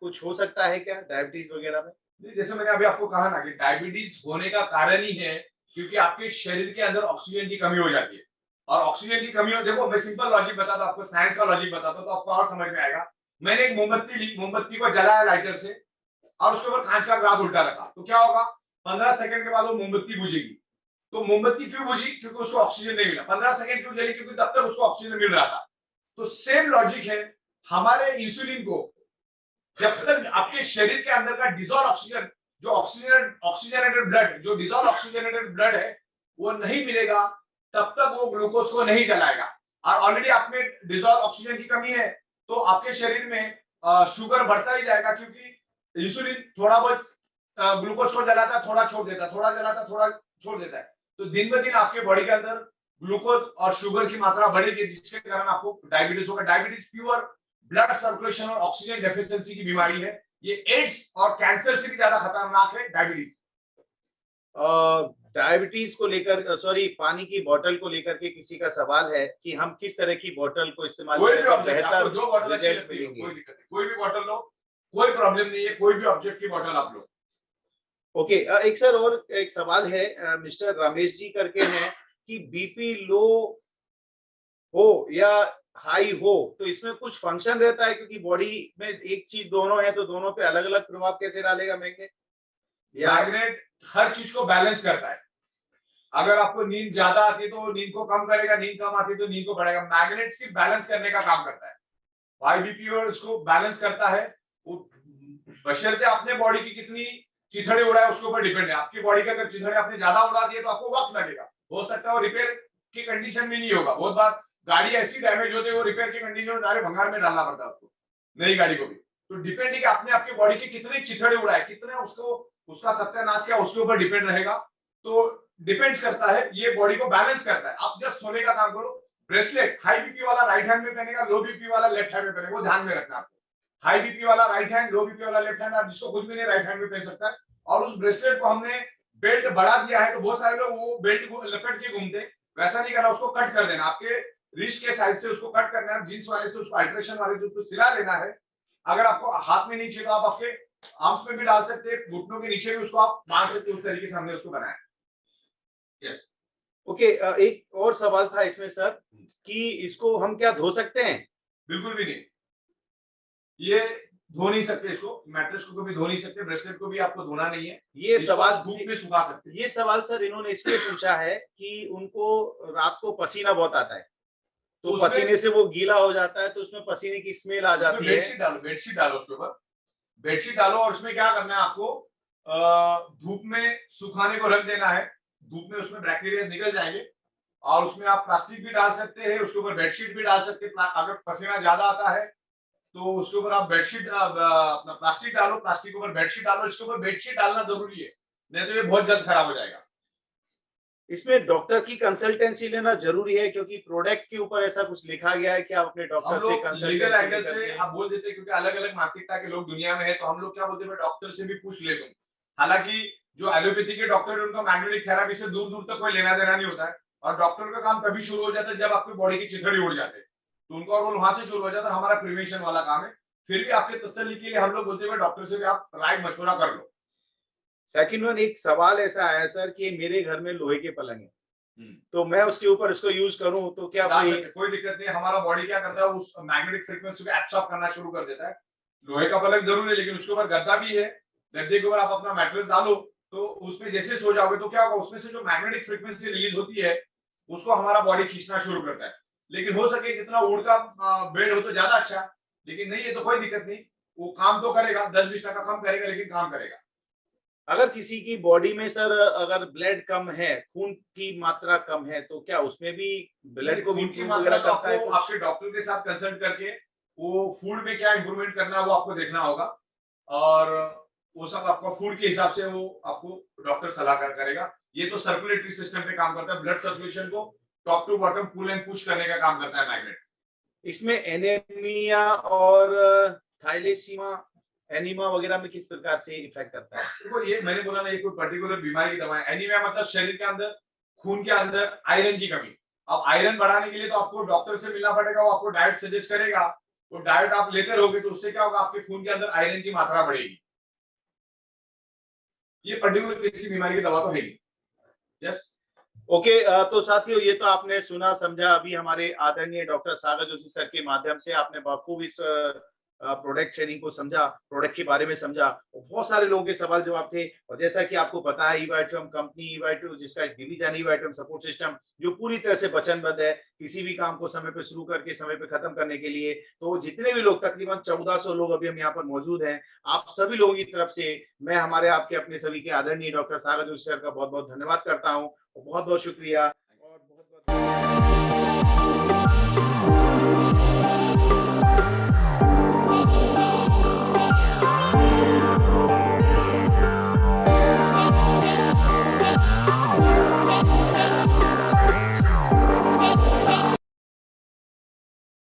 कुछ हो सकता है क्या डायबिटीज वगैरह में? जैसे मैंने अभी आपको कहा ना कि डायबिटीज होने का कारण ही है क्योंकि आपके शरीर के अंदर ऑक्सीजन की कमी हो जाती है, और ऑक्सीजन की कमी हो, देखो मैं सिंपल लॉजिक बताता हूं आपको, साइंस का लॉजिक बताता हूं तो आपको और समझ में आएगा। मैंने एक मोमबत्ती ली, मोमबत्ती को जलाया लाइटर से, और उसके ऊपर कांच का ग्लास उल्टा रखा, तो क्या होगा, 15 सेकंड के बाद वो मोमबत्ती बुझेगी। तो मोमबत्ती क्यों बुझी? क्योंकि उसको ऑक्सीजन नहीं मिला। 15 सेकंड क्यों जली? क्योंकि तब तक उसको ऑक्सीजन मिल रहा था। तो सेम लॉजिक है, हमारे इंसुलिन को जब तक आपके शरीर के अंदर का डिजॉल्व ऑक्सीजन, जो ऑक्सीजनेटेड ब्लड, जो डिजॉल्व ऑक्सीजनेटेड ब्लड है, वो नहीं मिलेगा, तब तक वो ग्लूकोज को नहीं जलाएगा। और ऑलरेडी आप में डिजॉल्व ऑक्सीजन की कमी है, तो आपके शरीर में शुगर बढ़ता ही जाएगा, क्योंकि इंसुलिन थोड़ा बहुत ग्लूकोज को जलाता, थोड़ा छोड़ देता, थोड़ा जलाता, थोड़ा छोड़ देता है। तो दिन ब दिन आपके बॉडी के अंदर ग्लूकोज और शुगर की मात्रा बढ़ेगी, जिसके कारण आपको डायबिटीज होगा। डायबिटीज प्योर ब्लड सर्कुलेशन और ऑक्सीजन डेफिशिएंसी की बीमारी है। ये एड्स और कैंसर से भी ज्यादा खतरनाक है डायबिटीज। डायबिटीज को लेकर, सॉरी, पानी की बोतल को लेकर के किसी का सवाल है कि हम किस तरह की बोतल को इस्तेमाल कोई करें भी तो ऑब्जेक्ट, आपको जो बोतल अच्छी रिजल्ट लगती है, मिलेंगे। कोई दिक्कत नहीं, कोई भी बोतल लो, कोई प्रॉब्लम नहीं है, कोई भी ऑब्जेक्ट की बोतल आप लो। ओके, एक सर और एक सवाल है, मिस्टर रमेश जी करके हैं कि बीपी लो हो या हाई हो तो इसमें कुछ फंक्शन रहता है, क्योंकि बॉडी में एक चीज दोनों है, तो दोनों पे अलग अलग प्रभाव कैसे डालेगा मैग्नेट? मैग्नेट हर चीज को बैलेंस करता है। अगर आपको नींद ज्यादा आती है तो नींद को कम करेगा, नींद कम आती है तो नींद को बढ़ाएगा। मैग्नेट सिर्फ बैलेंस करने का काम करता है। हाई बीपी और उसको बैलेंस करता है, बशर्ते अपने बॉडी की कितनी चिथड़े उड़ाए उसके ऊपर डिपेंड है। आपकी बॉडी के अगर चिथड़े आपने ज्यादा उड़ा दिए तो आपको वक्त लगेगा, हो सकता है वो रिपेयर की कंडीशन में नहीं होगा। बहुत बार गाड़ी ऐसी डैमेज होती है, वो रिपेयर की कंडीशन में डायरेक्ट भंगार में डालना पड़ता है उसको, नई गाड़ी को भी। तो डिपेंड है कि आपने आपकी बॉडी के कितने चिथड़े उड़ाए, कितने उसको उसका सत्यानाश किया, उसके ऊपर डिपेंड रहेगा। तो डिपेंड्स करता है, ये बॉडी को बैलेंस करता है। आप जस्ट सोने का काम करो। ब्रेसलेट हाई बीपी वाला राइट हैंड में पहनेगा, लो बीपी वाला लेफ्ट हैंड में पहनेगा, वो ध्यान में रखना आपको। हाई बीपी वाला राइट हैंड, लो बीपी वाला लेफ्ट हैंड, और जिसको कुछ भी नहीं राइट हैंड में पहन सकता है। और उस ब्रेसलेट को हमने बेल्ट बढ़ा दिया है, तो बहुत सारे लोग वो बेल्ट को लपेट के घूमते, वैसा नहीं करना, उसको कट कर देना। आपके रिस्ट के साइड से उसको कट करना है, जींस वाले से उसको अल्ट्रेशन वाले से उसको सिला लेना है। अगर आपको हाथ में नहीं चाहिए तो आप आपके आर्म्स पे भी डाल सकते हैं, घुटनों के नीचे भी उसको आप बांध सकते हैं। उस तरीके से हमने उसको बनाया। यस, ओके, एक और सवाल था इसमें सर कि इसको हम क्या धो सकते हैं? बिल्कुल भी नहीं। ये धो नहीं सकते इसको, मैट्रेस को कभी धो नहीं सकते, ब्रेसलेट को भी आपको धोना नहीं है। ये इसको सवाल आप धूप में सुखा सकते हैं। ये सवाल सर इन्होंने इसलिए पूछा है कि उनको रात को पसीना बहुत आता है, तो उसमें- पसीने से वो गीला हो जाता है, तो उसमें पसीने की स्मेल आ जाती है। बेडशीट डालो उसके ऊपर, बेडशीट डालो और उसमें क्या करना है आपको, धूप में सुखाने को रख देना है। धूप में उसमें बैक्टीरिया निकल जाएंगे और उसमें आप प्लास्टिक भी डाल सकते हैं, उसके ऊपर बेडशीट भी डाल सकते हैं। अगर पसीना ज्यादा आता है तो उसके ऊपर आप बेडशीट अपना प्लास्टिक डालो, प्लास्टिक के ऊपर बेडशीट डालो। इसके ऊपर बेडशीट डालना जरूरी है, नहीं तो ये बहुत जल्द खराब हो जाएगा। इसमें डॉक्टर की कंसल्टेंसी लेना जरूरी है, क्योंकि प्रोडक्ट के ऊपर ऐसा कुछ लिखा गया है कि आप अपने हम डॉक्टर से लोग कंसल्टेंसी लीगल एंगल से करके- आप बोल देते हैं, क्योंकि अलग अलग मानसिकता के लोग दुनिया में है, तो हम लोग क्या बोलते हैं, डॉक्टर से भी पूछ ले तुम। हालांकि जो एलोपैथी के डॉक्टर है उनका मैग्नेटिक थेरेपी से दूर दूर तक कोई लेना देना नहीं होता है, और डॉक्टर का काम तभी शुरू हो जाता है जब आपकी बॉडी की चिथड़ी उड़ जाते हैं, तो उनका रोल वहां से शुरू हो जाता है। हमारा प्रिवेंशन वाला काम है। फिर भी आपके तसल्ली के लिए हम लोग बोलते हैं डॉक्टर से भी आप राय मशवरा कर लो। सेकंड वन, एक सवाल ऐसा आया सर कि मेरे घर में लोहे के पलंग है, तो मैं उसके ऊपर इसको यूज करूं तो क्या कोई दिक्कत नहीं। हमारा बॉडी क्या करता है, उस मैग्नेटिक फ्रीक्वेंसी को एब्सॉर्ब करना शुरू कर देता है। लोहे का पलंग जरूर है, लेकिन उसके ऊपर गद्दा भी है। गद्दे के ऊपर आप अपना मैट्रेस डालो, तो उसमें जैसे सो जाओगे तो क्या होगा, उसमें से जो मैग्नेटिक फ्रीक्वेंसी रिलीज होती है उसको हमारा बॉडी खींचना शुरू करता है। लेकिन हो सके जितना वुड का बेड हो तो ज्यादा अच्छा, लेकिन नहीं है तो कोई दिक्कत नहीं, वो काम तो करेगा, 10-20% कम करेगा, लेकिन काम करेगा। अगर किसी की बॉडी में सर अगर ब्लड कम है, खून की मात्रा कम है, तो क्या उसमें भी ब्लड को भी खून की improve मात्रा वगैरह तो करता है? आपको आपके डॉक्टर के साथ कंसल्ट करके वो फूड में क्या इंप्रूवमेंट करना है वो आपको देखना होगा, और वो सब आपका फूड के हिसाब से वो आपको डॉक्टर सलाह करेगा। ये तो सर्कुलेटरी सिस्टम पे काम करता है, ब्लड सर्कुलेशन को top to bottom pull and push करने का काम करता है मैग्नेट। इसमें एनीमिया और थाइलेसीमा एनीमा वगैरह में किस प्रकार से इफेक्ट करता है? देखो ये मैंने बोला ना, ये कोई पर्टिकुलर बीमारी की दवा है। एनीमिया मतलब शरीर के अंदर, खून के अंदर आयरन की कमी। अब आयरन बढ़ाने के लिए तो आपको डॉक्टर से मिलना पड़ेगा, वो आपको डाइट सजेस्ट करेगा। वो डाइट आप लेते रहोगे तो उससे क्या होगा, आपके खून के अंदर आयरन की मात्रा बढ़ेगी। ये पर्टिकुलर किसी बीमारी की दवा तो है ही। यस ओके, तो साथियों ये तो आपने सुना समझा। अभी हमारे आदरणीय डॉक्टर सागर जोशी सर के माध्यम से आपने बखूब इस प्रोडक्ट शेयरिंग को समझा, प्रोडक्ट के बारे में समझा। बहुत सारे लोगों के सवाल जवाब थे, और जैसा कि आपको पता है ईवाइट्रम कंपनी, ईवाइट्रम जिसका एक डिवीजन ईवाइट्रम सपोर्ट सिस्टम, जो पूरी तरह से वचनबद्ध है किसी भी काम को समय पे शुरू करके समय पे खत्म करने के लिए। तो जितने भी लोग, तकरीबन 1400 लोग अभी हम यहाँ पर मौजूद हैं, आप सभी लोगों की तरफ से मैं हमारे आपके अपने सभी के आदरणीय डॉक्टर सागर जोशी सर का बहुत बहुत धन्यवाद करता हूँ। बहुत बहुत शुक्रिया और बहुत बहुत